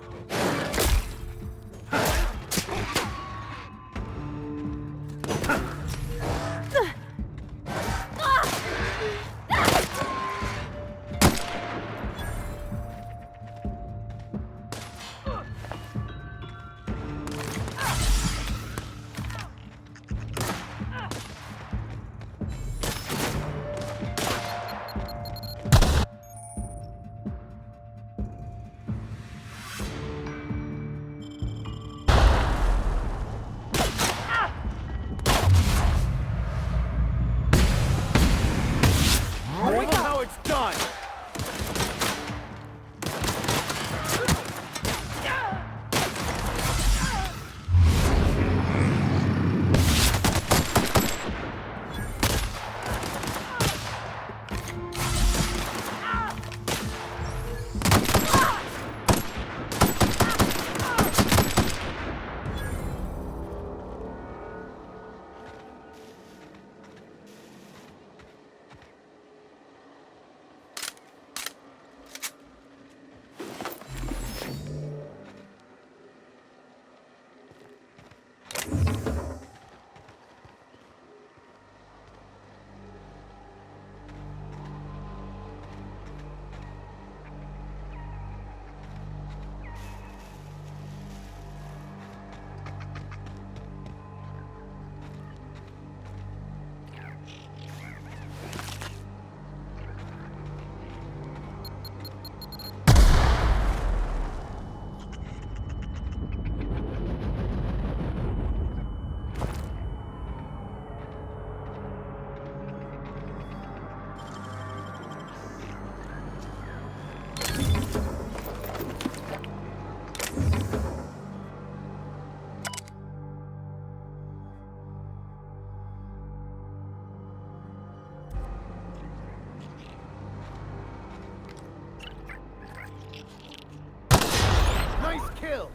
G: kill!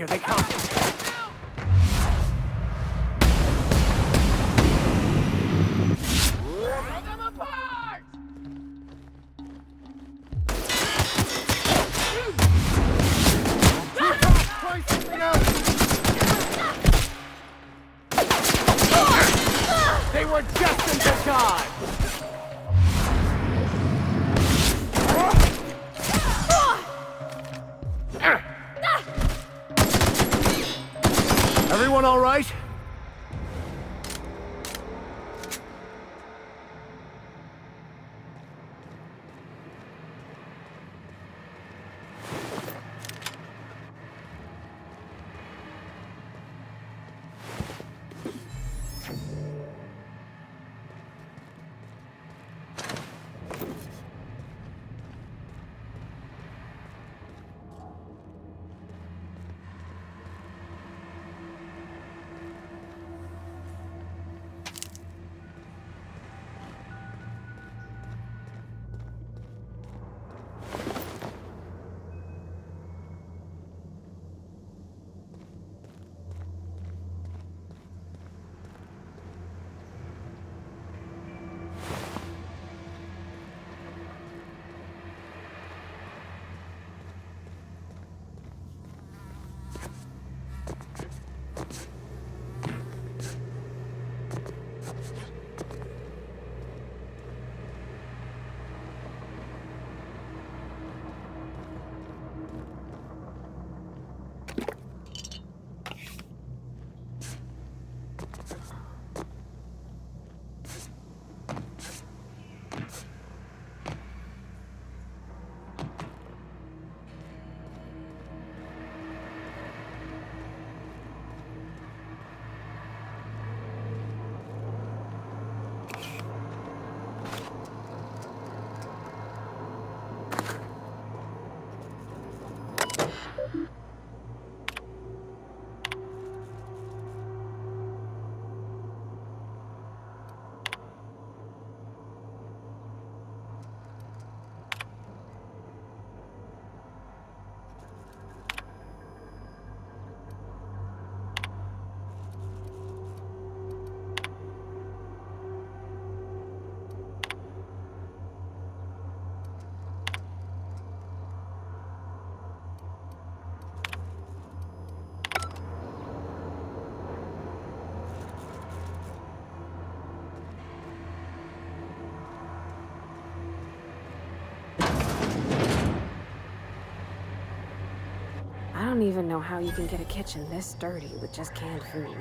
G: Here they come. They were destined to die! Everyone all right?
C: don't even know how you can get a kitchen this dirty with just canned food.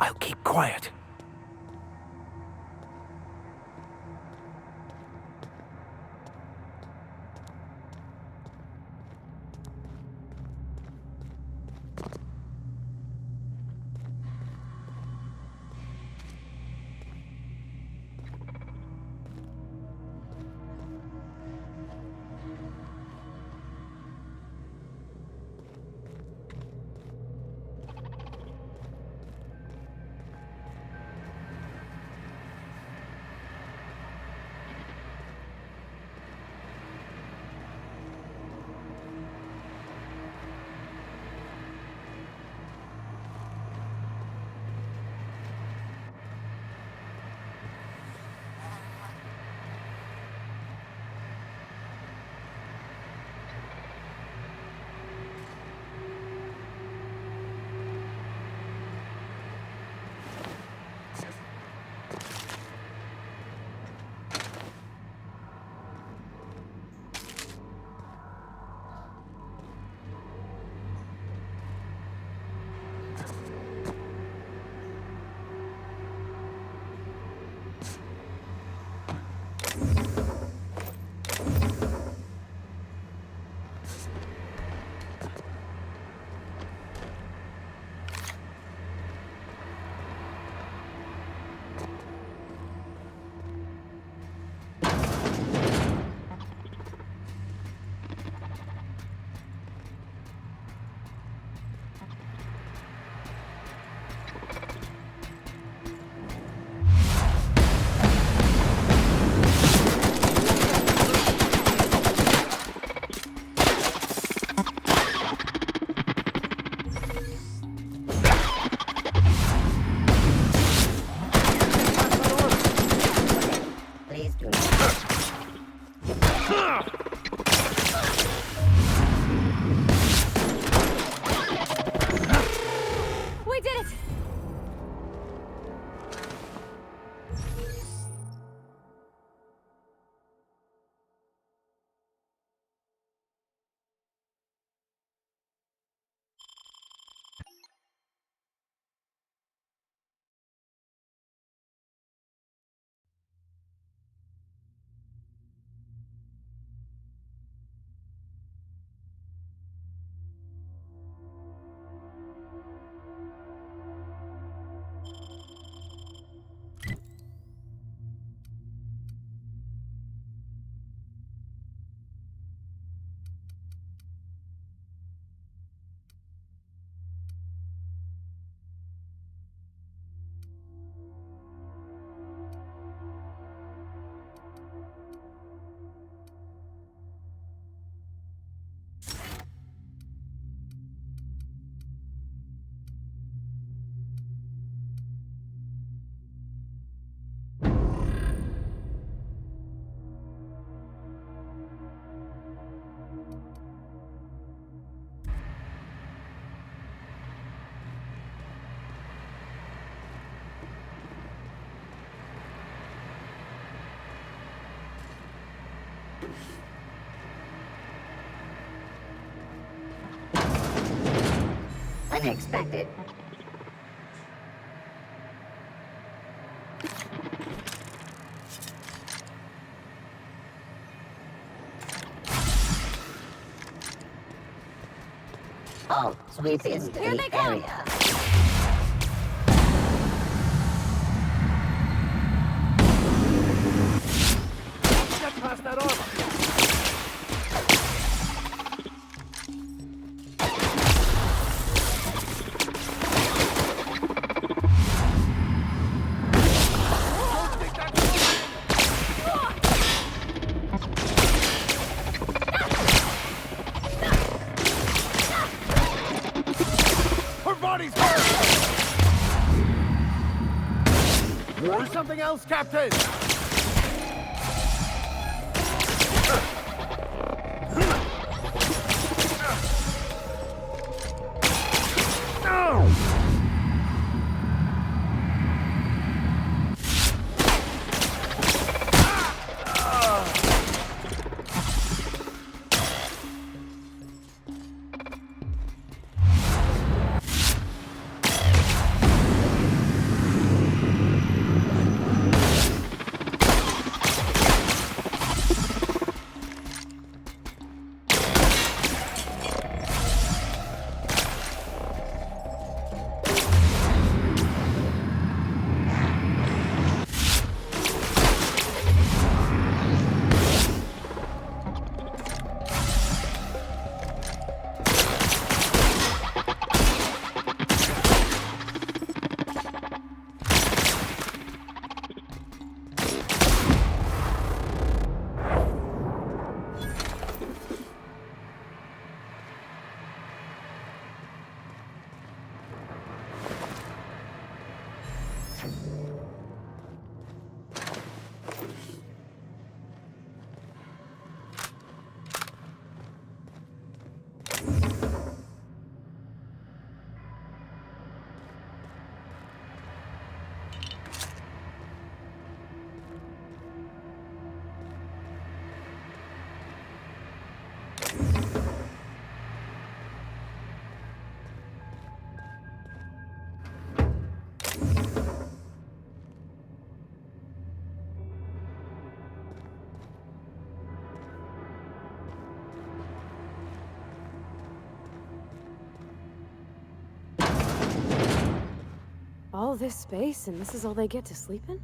G: I'll keep quiet.
K: unexpected. All sweeps into the area.
G: Get past that armor! Her body's hurt! Do something else, Captain!
C: All this space, and this is all they get to sleep in?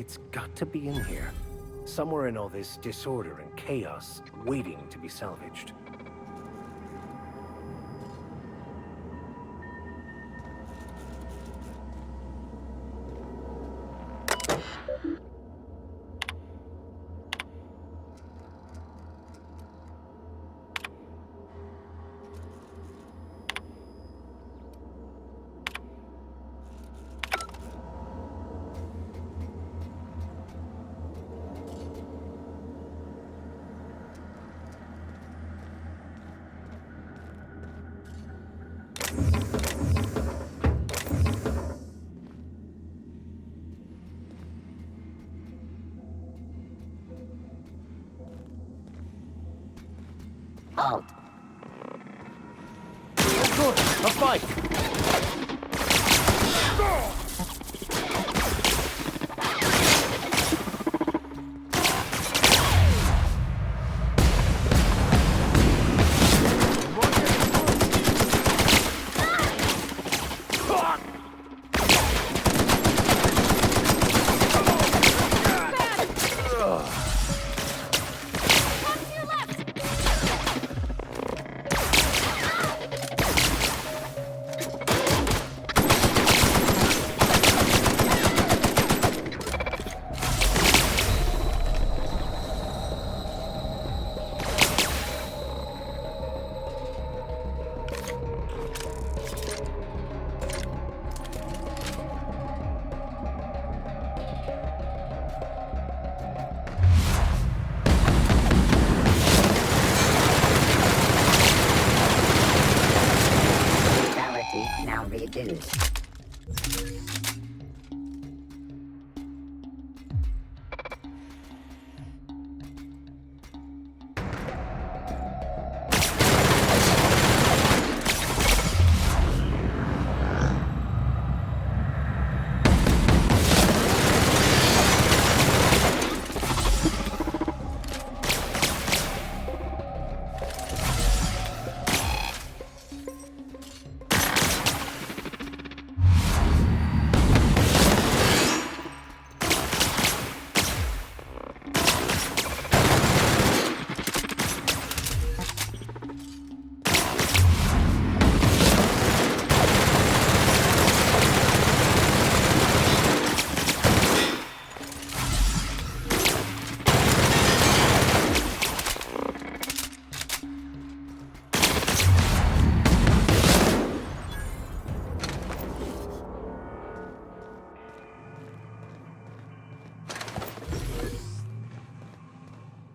G: It's got to be in here. Somewhere in all this disorder and chaos, waiting to be salvaged.
K: Halt!
G: Good! A fight!
K: Now reduced.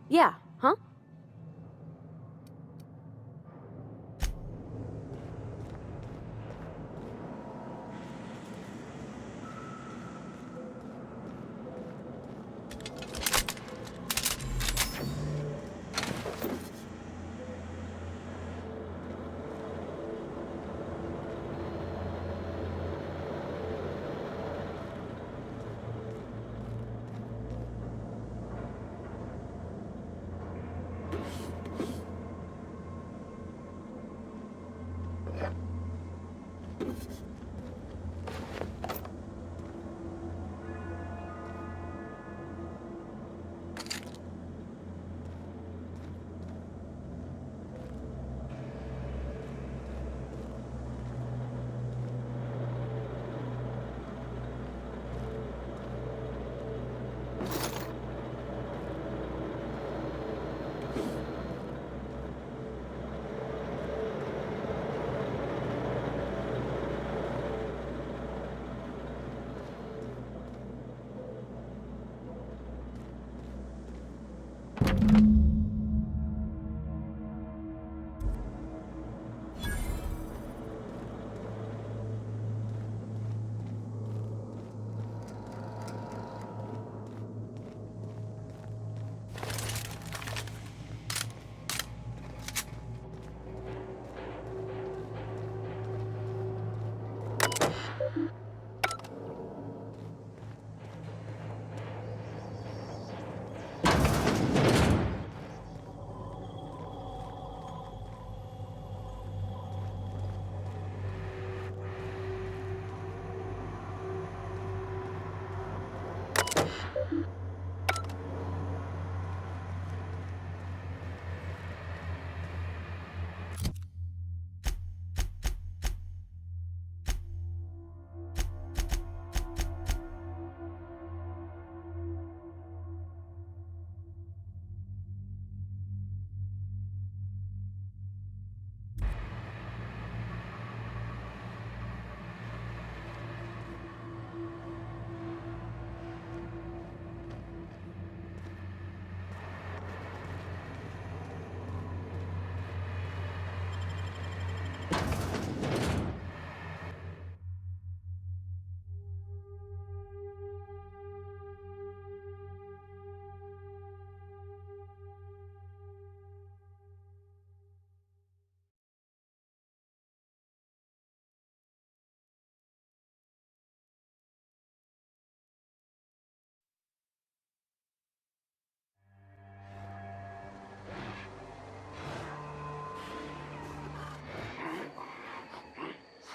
C: Yeah, huh?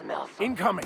K: Smells.
G: Incoming!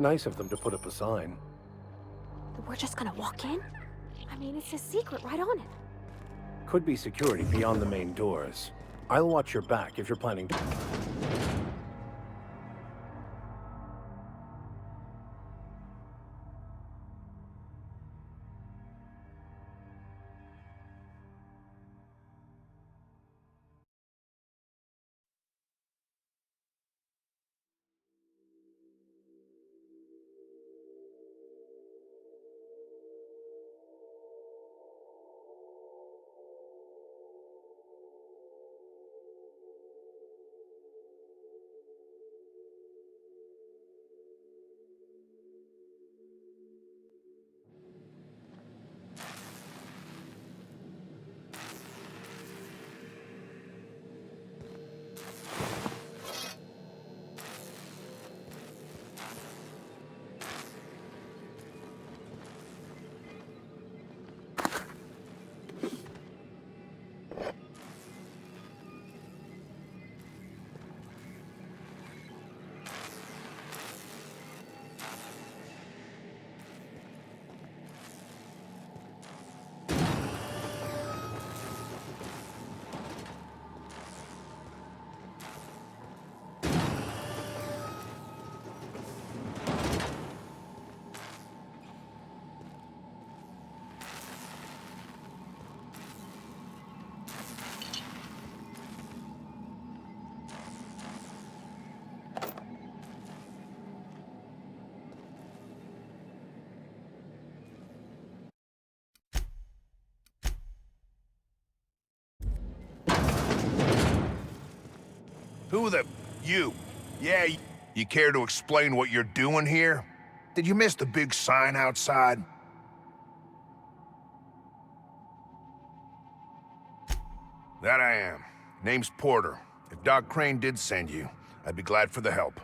G: Nice of them to put up a sign.
C: We're just gonna walk in? I mean, it's a secret right on it.
G: Could be security beyond the main doors. I'll watch your back if you're planning to...
B: Who the... you? Yeah, you care to explain what you're doing here? Did you miss the big sign outside? That I am. Name's Porter. If Doc Crane did send you, I'd be glad for the help.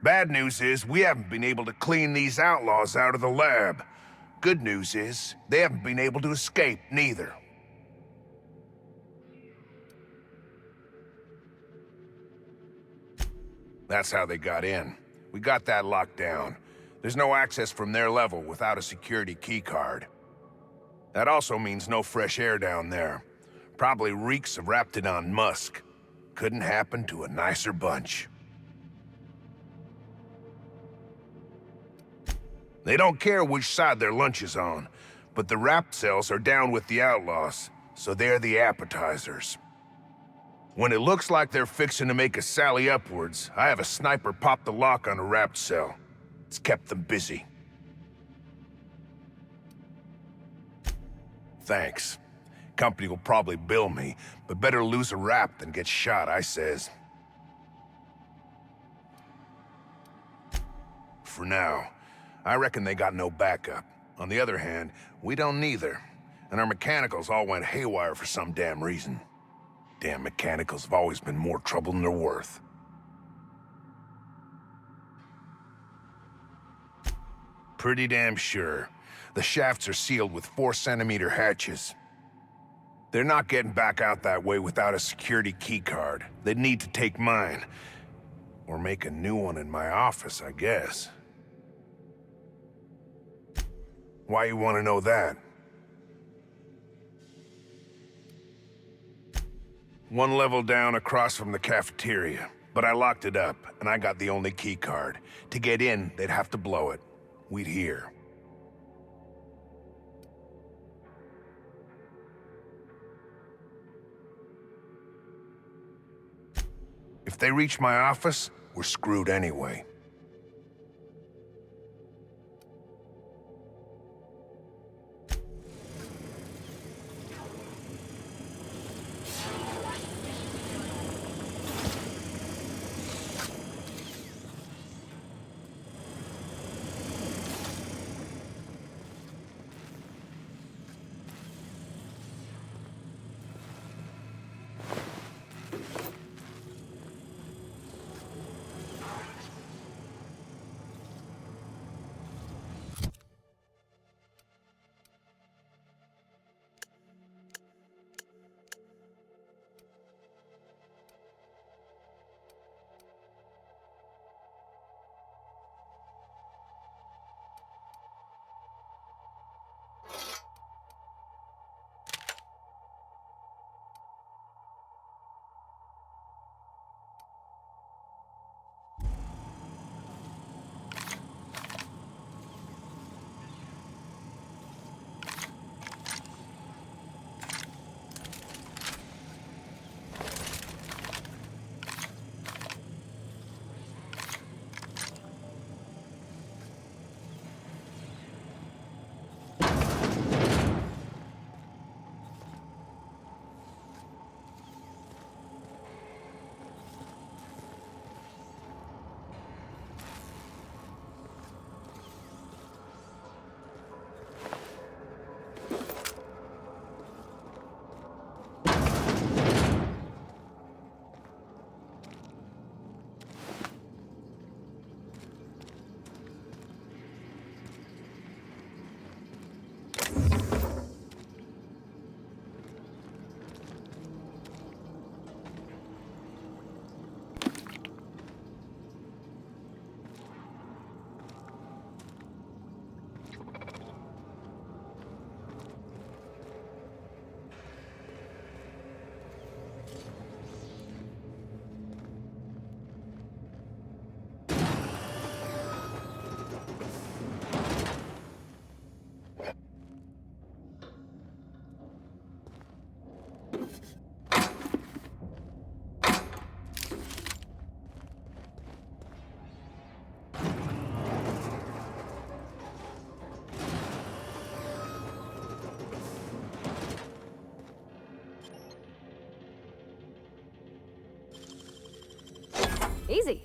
B: Bad news is, we haven't been able to clean these outlaws out of the lab. Good news is, they haven't been able to escape, neither. That's how they got in. We got that locked down. There's no access from their level without a security keycard. That also means no fresh air down there. Probably reeks of Raptidon musk. Couldn't happen to a nicer bunch. They don't care which side their lunch is on, but the Rapt cells are down with the outlaws, so they're the appetizers. When it looks like they're fixing to make a sally upwards, I have a sniper pop the lock on a Rapt cell. It's kept them busy. Thanks. Company will probably bill me, but better lose a Rapt than get shot, I says. For now, I reckon they got no backup. On the other hand, we don't neither. And our mechanicals all went haywire for some damn reason. Damn mechanicals have always been more trouble than they're worth. Pretty damn sure. The shafts are sealed with 4-centimeter hatches. They're not getting back out that way without a security keycard. They'd need to take mine. Or make a new one in my office, I guess. Why you want to know that? One level down across from the cafeteria, but I locked it up, and I got the only key card. To get in, they'd have to blow it. We'd hear. If they reach my office, we're screwed anyway.
C: Easy.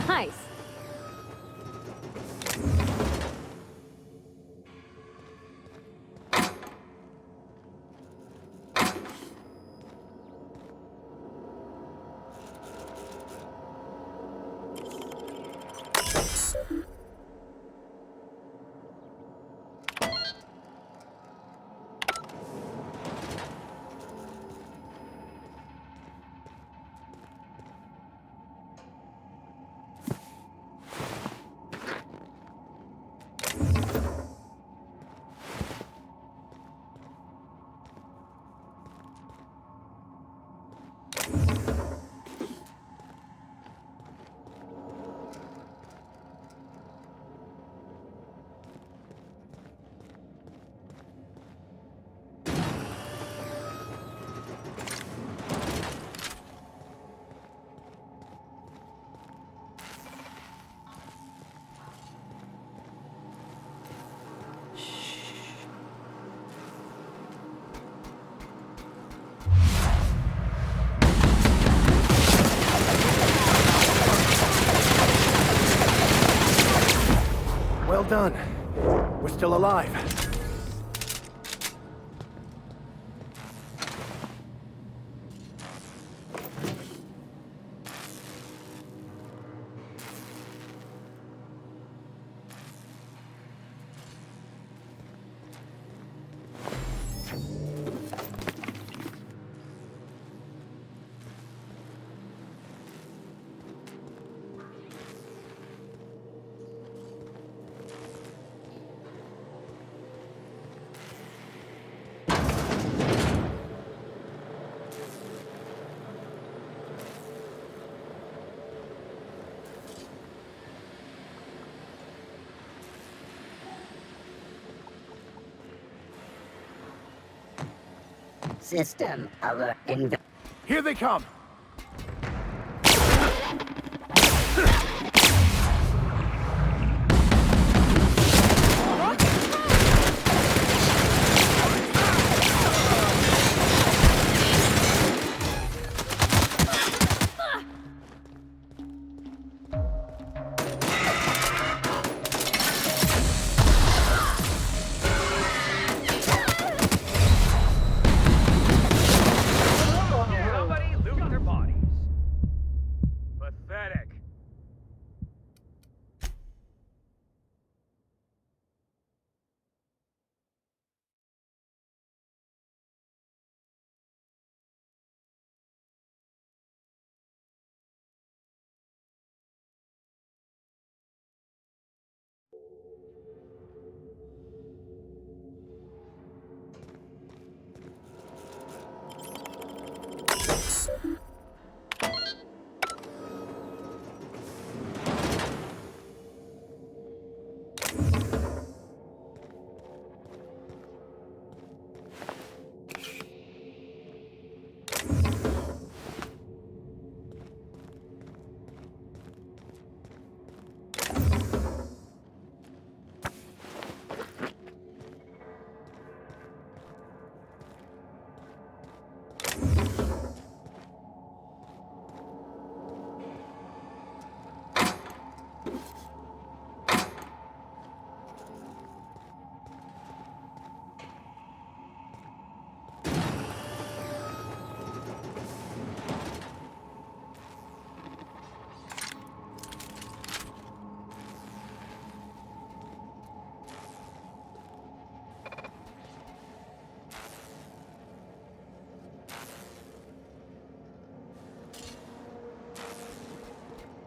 C: Nice.
G: Well done. We're still alive.
K: System alert.
G: Here they come!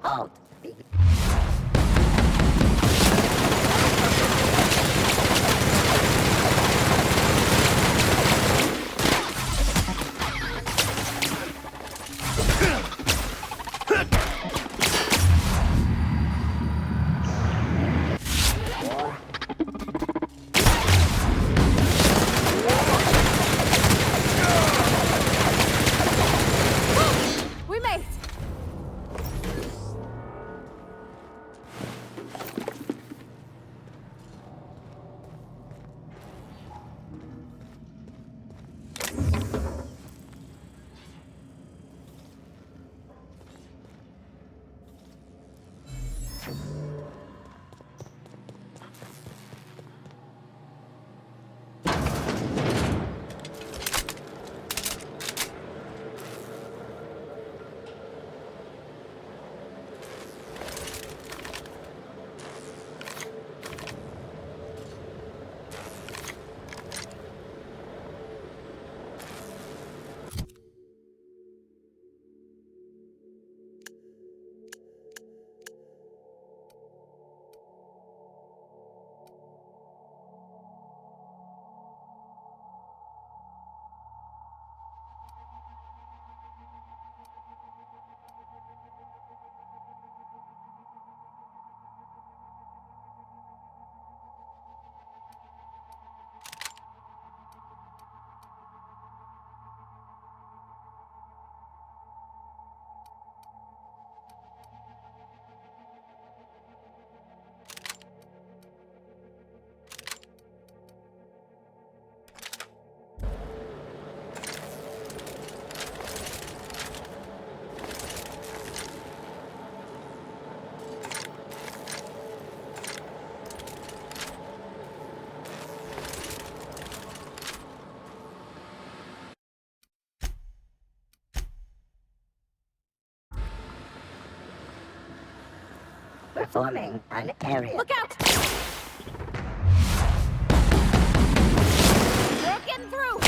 K: Halt.
C: We made it!
K: Performing an area.
C: Look out! They're getting through!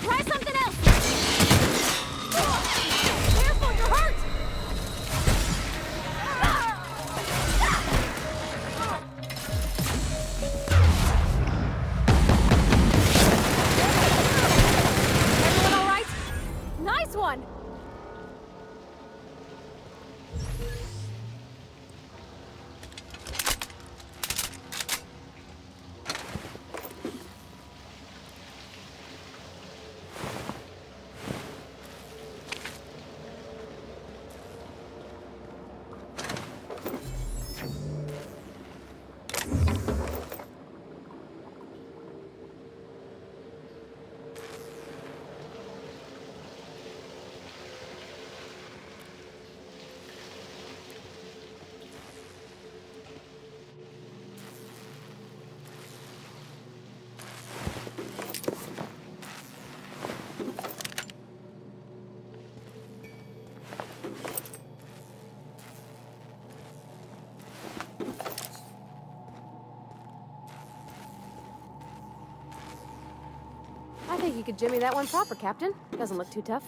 C: Try something else! Careful, you're hurt! Everyone all right? Nice one! I think you could jimmy that one proper, Captain. Doesn't look too tough.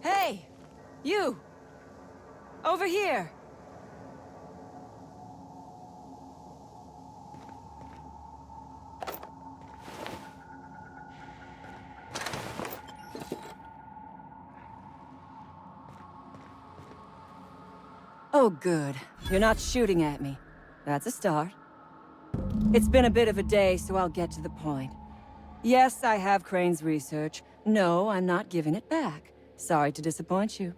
Q: Hey! You! Over here!
E: Oh, good. You're not shooting at me. That's a start. It's been a bit of a day, so I'll get to the point. Yes, I have Crane's research. No, I'm not giving it back. Sorry to disappoint you.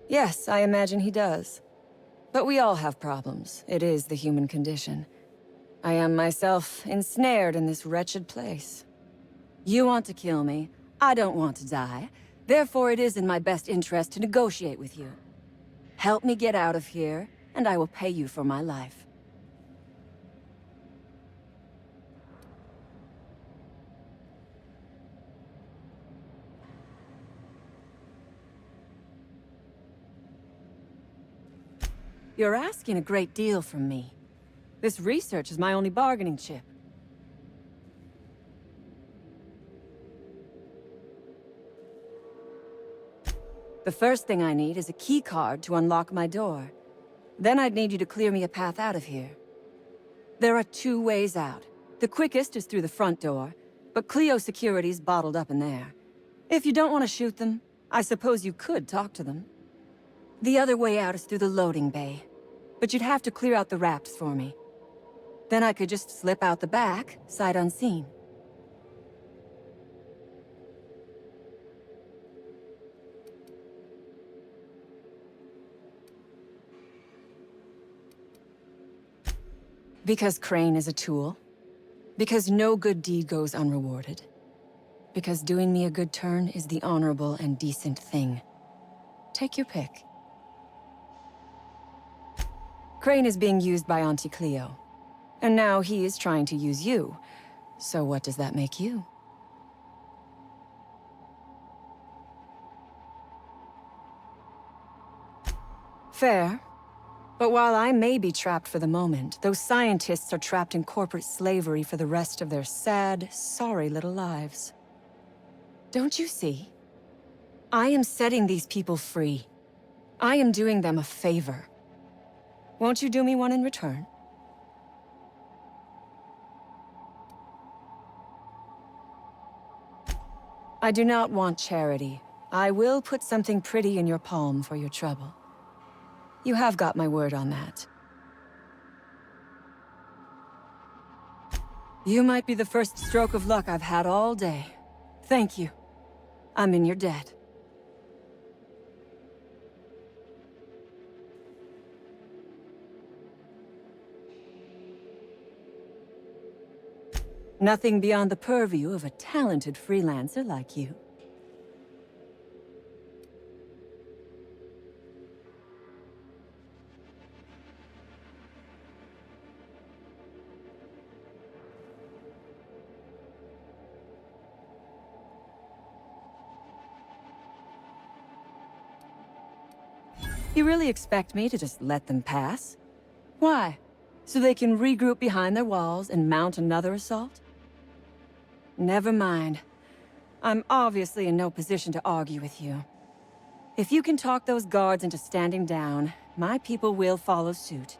E: Yes, I imagine he does. But we all have problems. It is the human condition. I am myself ensnared in this wretched place. You want to kill me. I don't want to die. Therefore, it is in my best interest to negotiate with you. Help me get out of here, and I will pay you for my life. You're asking a great deal from me. This research is my only bargaining chip. The first thing I need is a key card to unlock my door. Then I'd need you to clear me a path out of here. There are 2 ways out. The quickest is through the front door, but Cleo security's bottled up in there. If you don't want to shoot them, I suppose you could talk to them. The other way out is through the loading bay, but you'd have to clear out the rafts for me. Then I could just slip out the back, sight unseen. Because Crane is a tool. Because no good deed goes unrewarded. Because doing me a good turn is the honorable and decent thing. Take your pick. Crane is being used by Auntie Cleo. And now he is trying to use you. So what does that make you? Fair. But while I may be trapped for the moment, those scientists are trapped in corporate slavery for the rest of their sad, sorry little lives. Don't you see? I am setting these people free. I am doing them a favor. Won't you do me one in return? I do not want charity. I will put something pretty in your palm for your trouble. You have got my word on that. You might be the first stroke of luck I've had all day. Thank you. I'm in your debt. Nothing beyond the purview of a talented freelancer like you. You really expect me to just let them pass? Why? So they can regroup behind their walls and mount another assault? Never mind. I'm obviously in no position to argue with you. If you can talk those guards into standing down, my people will follow suit.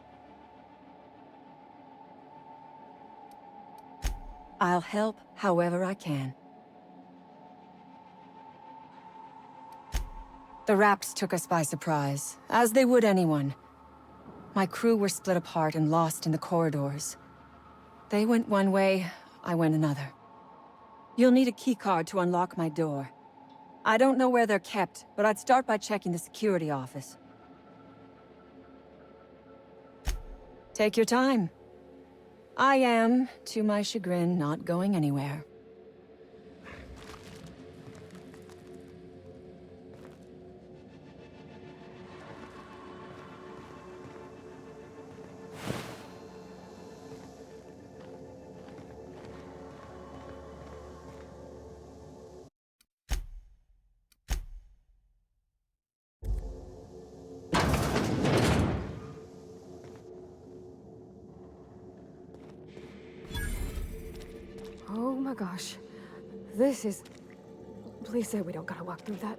E: I'll help however I can. The Raps took us by surprise, as they would anyone. My crew were split apart and lost in the corridors. They went one way, I went another. You'll need a keycard to unlock my door. I don't know where they're kept, but I'd start by checking the security office. Take your time. I am, to my chagrin, not going anywhere.
C: Oh my gosh. This is... Please say we don't gotta walk through that.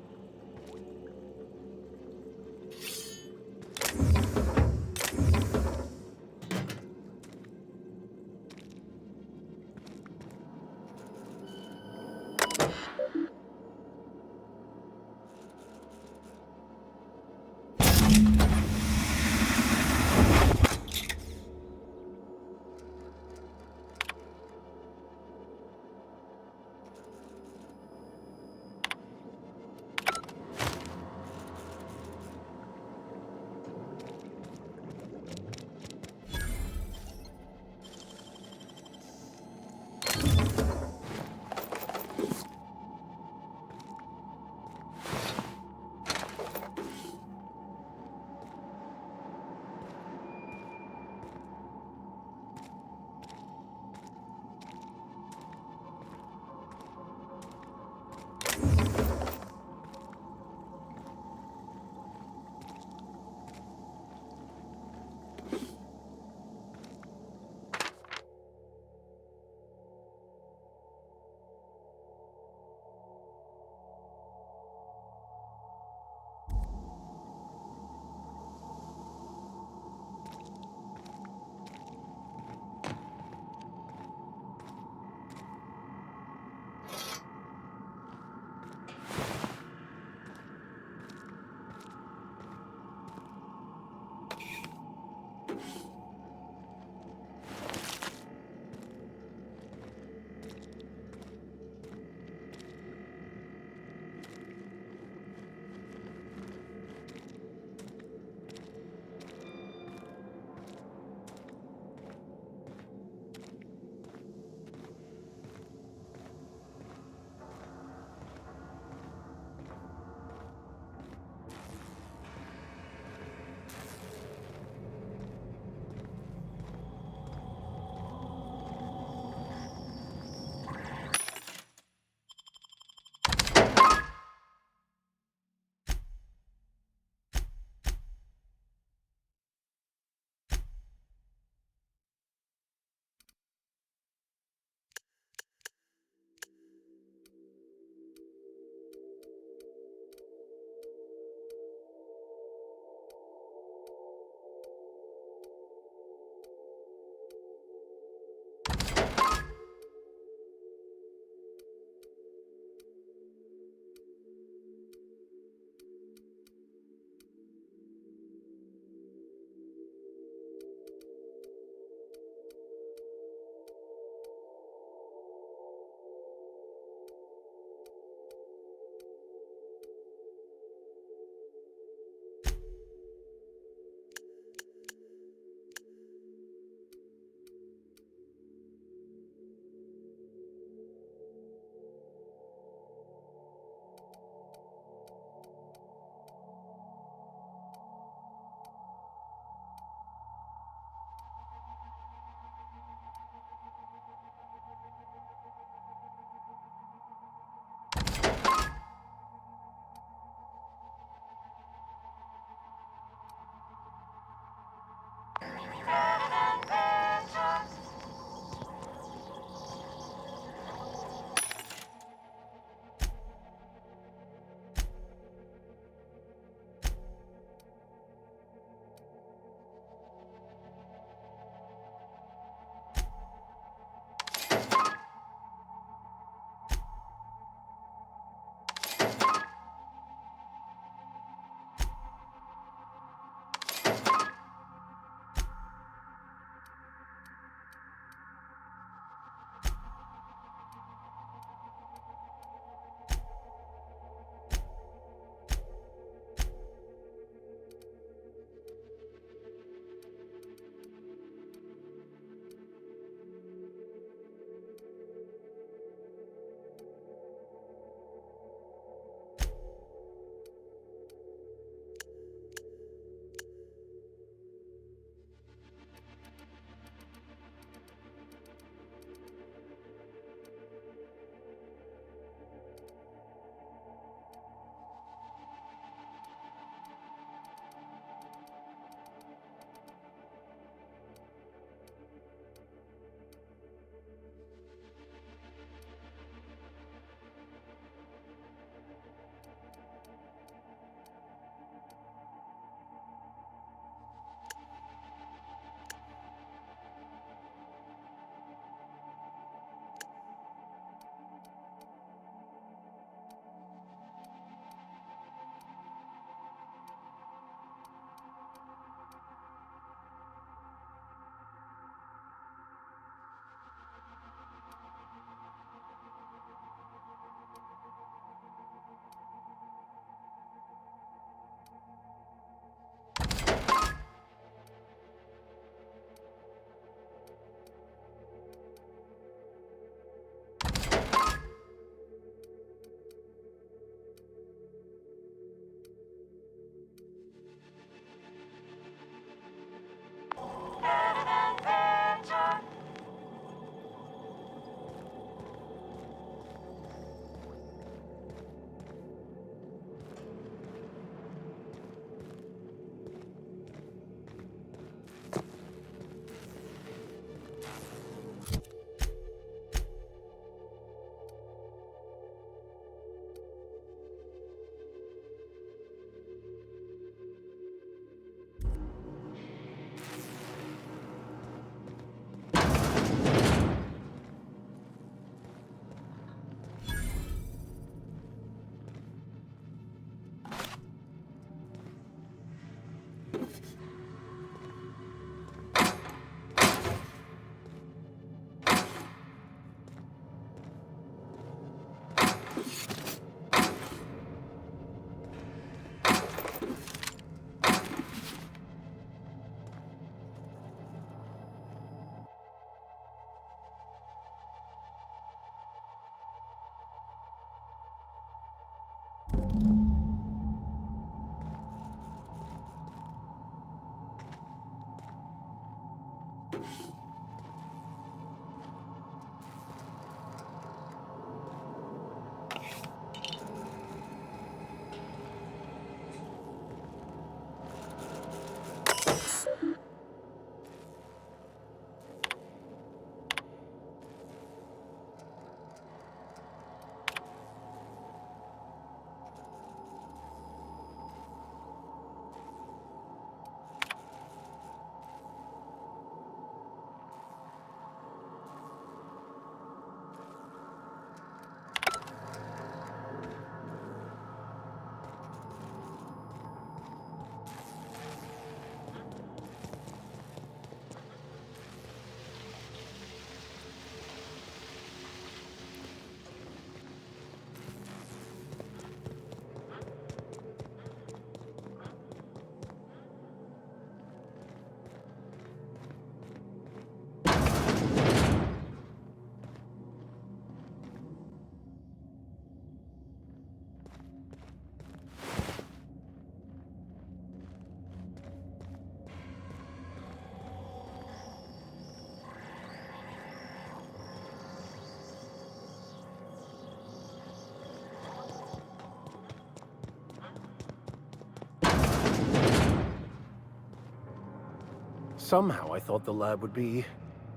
G: Somehow I thought the lab would be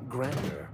G: grander.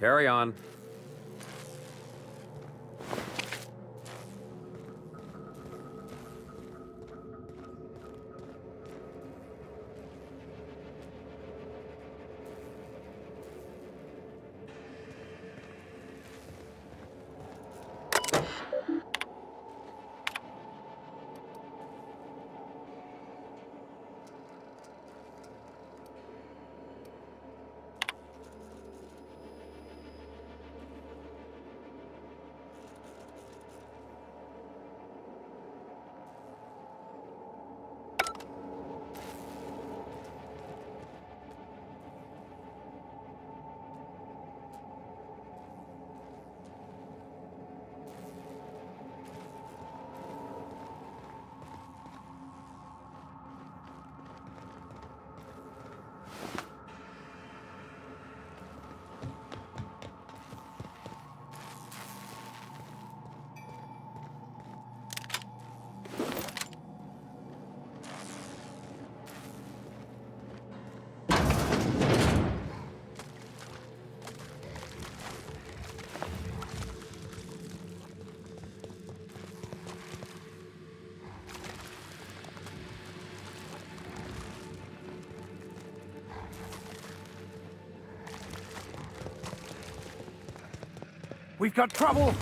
D: Carry on.
G: We've got trouble!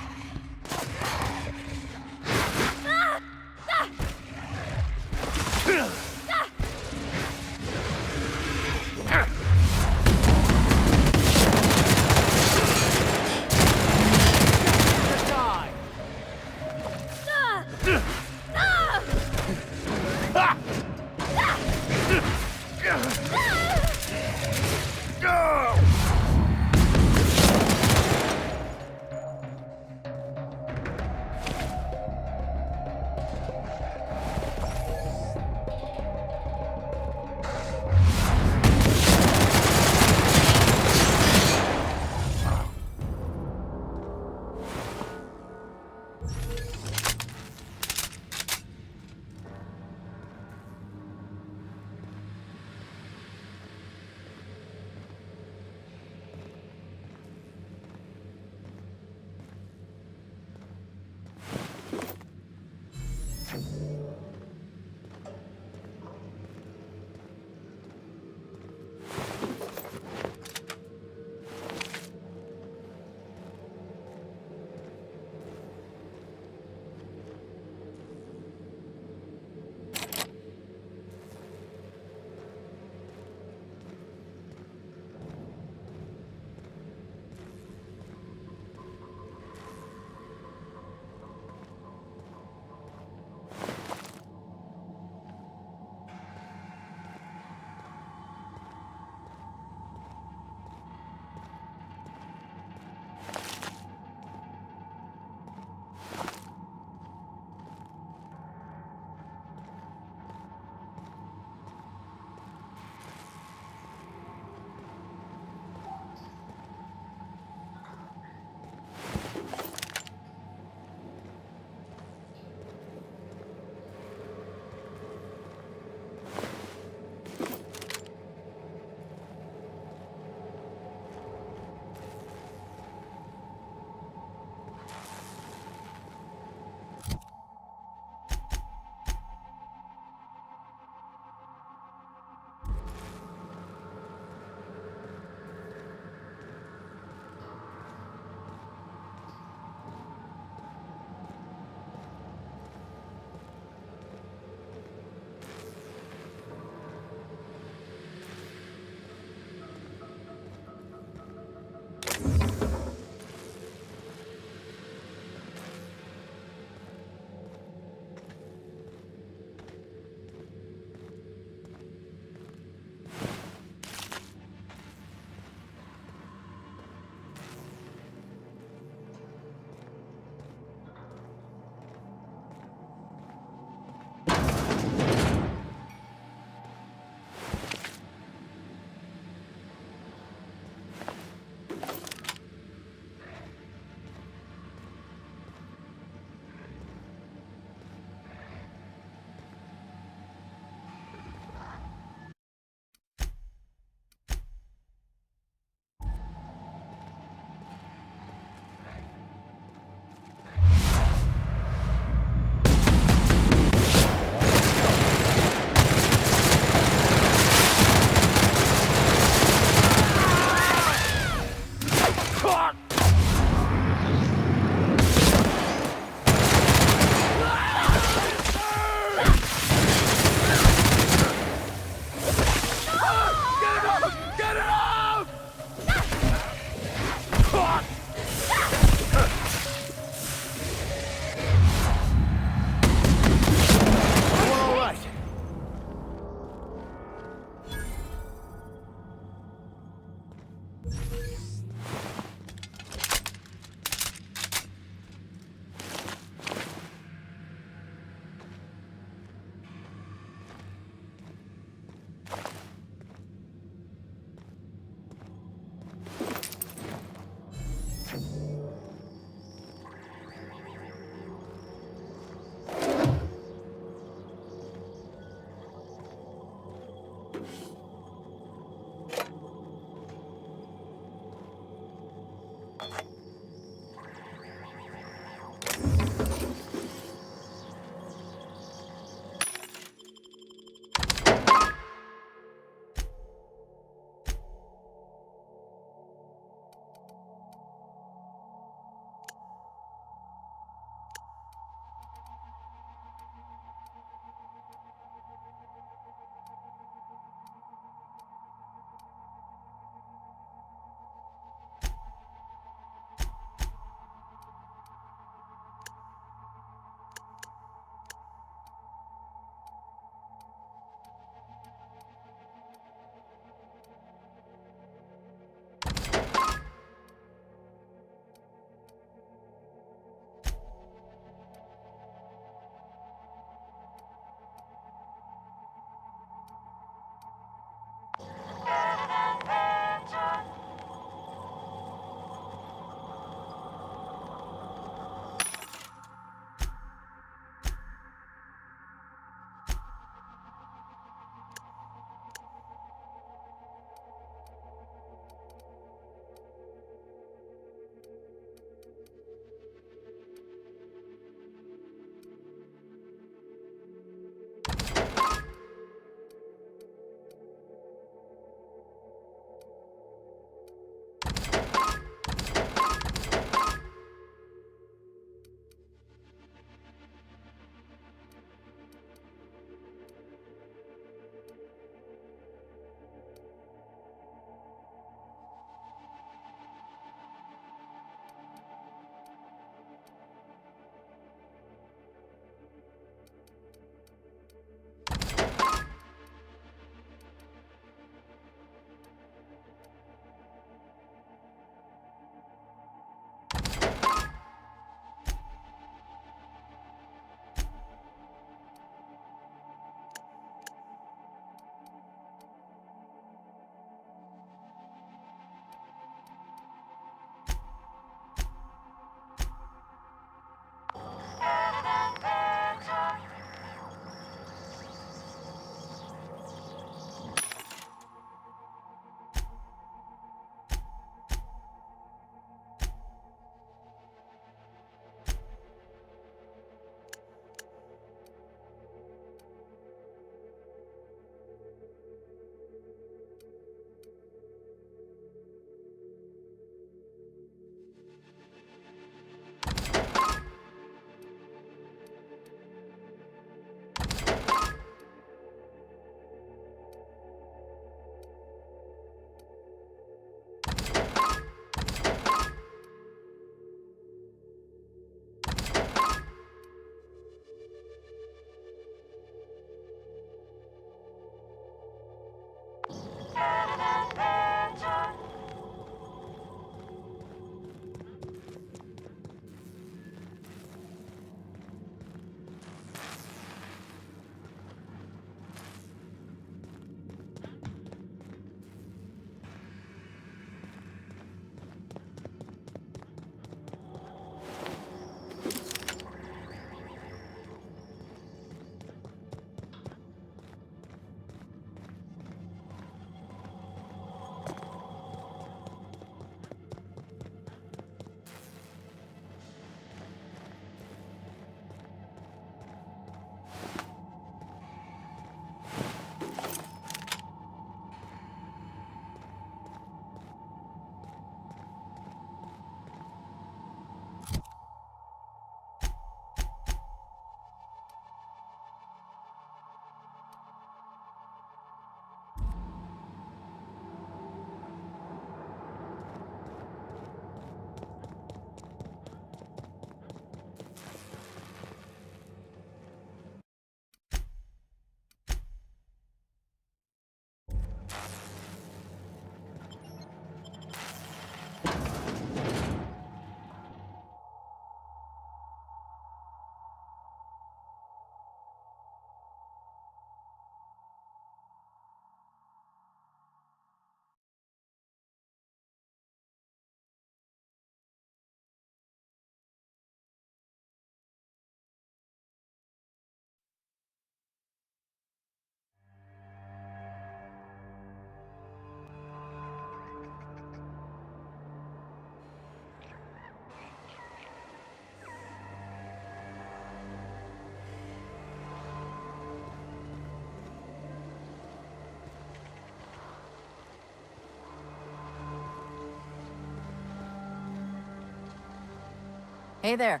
D: Hey there.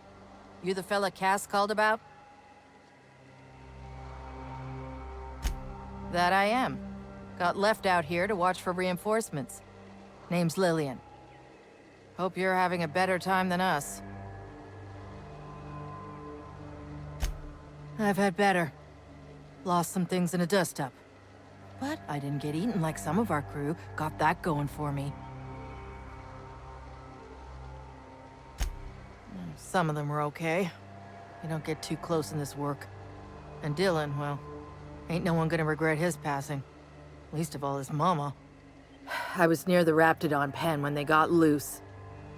D: You the fella Cass called about? That I am. Got left out here to watch for reinforcements. Name's Lillian. Hope you're having a better time than us. I've had better. Lost some things in a dust-up. But I didn't get eaten like some of our crew. Got that going for me. Some of them were okay. You don't get too close in this work. And Dylan, well, ain't no one gonna regret his passing. Least of all his mama. I was near the Raptidon pen when they got loose.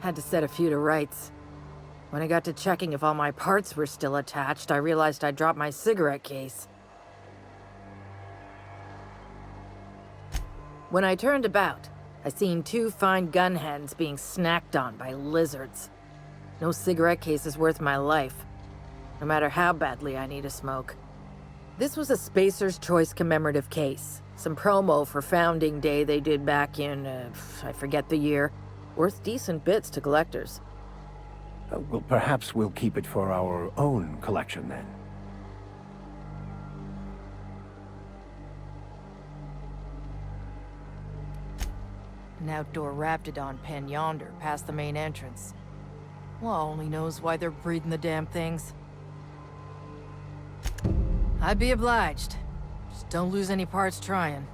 D: Had to set a few to rights. When I got to checking if all my parts were still attached, I realized I'd dropped my cigarette case. When I turned about, I seen 2 fine gun hands being snacked on by lizards. No cigarette case is worth my life, no matter how badly I need a smoke. This was a Spacer's Choice commemorative case. Some promo for Founding Day they did back in, I forget the year. Worth decent bits to collectors.
G: Well, perhaps we'll keep it for our own collection then.
D: An outdoor Raptidon pen yonder, past the main entrance. Law only knows why they're breeding the damn things. I'd be obliged. Just don't lose any parts trying.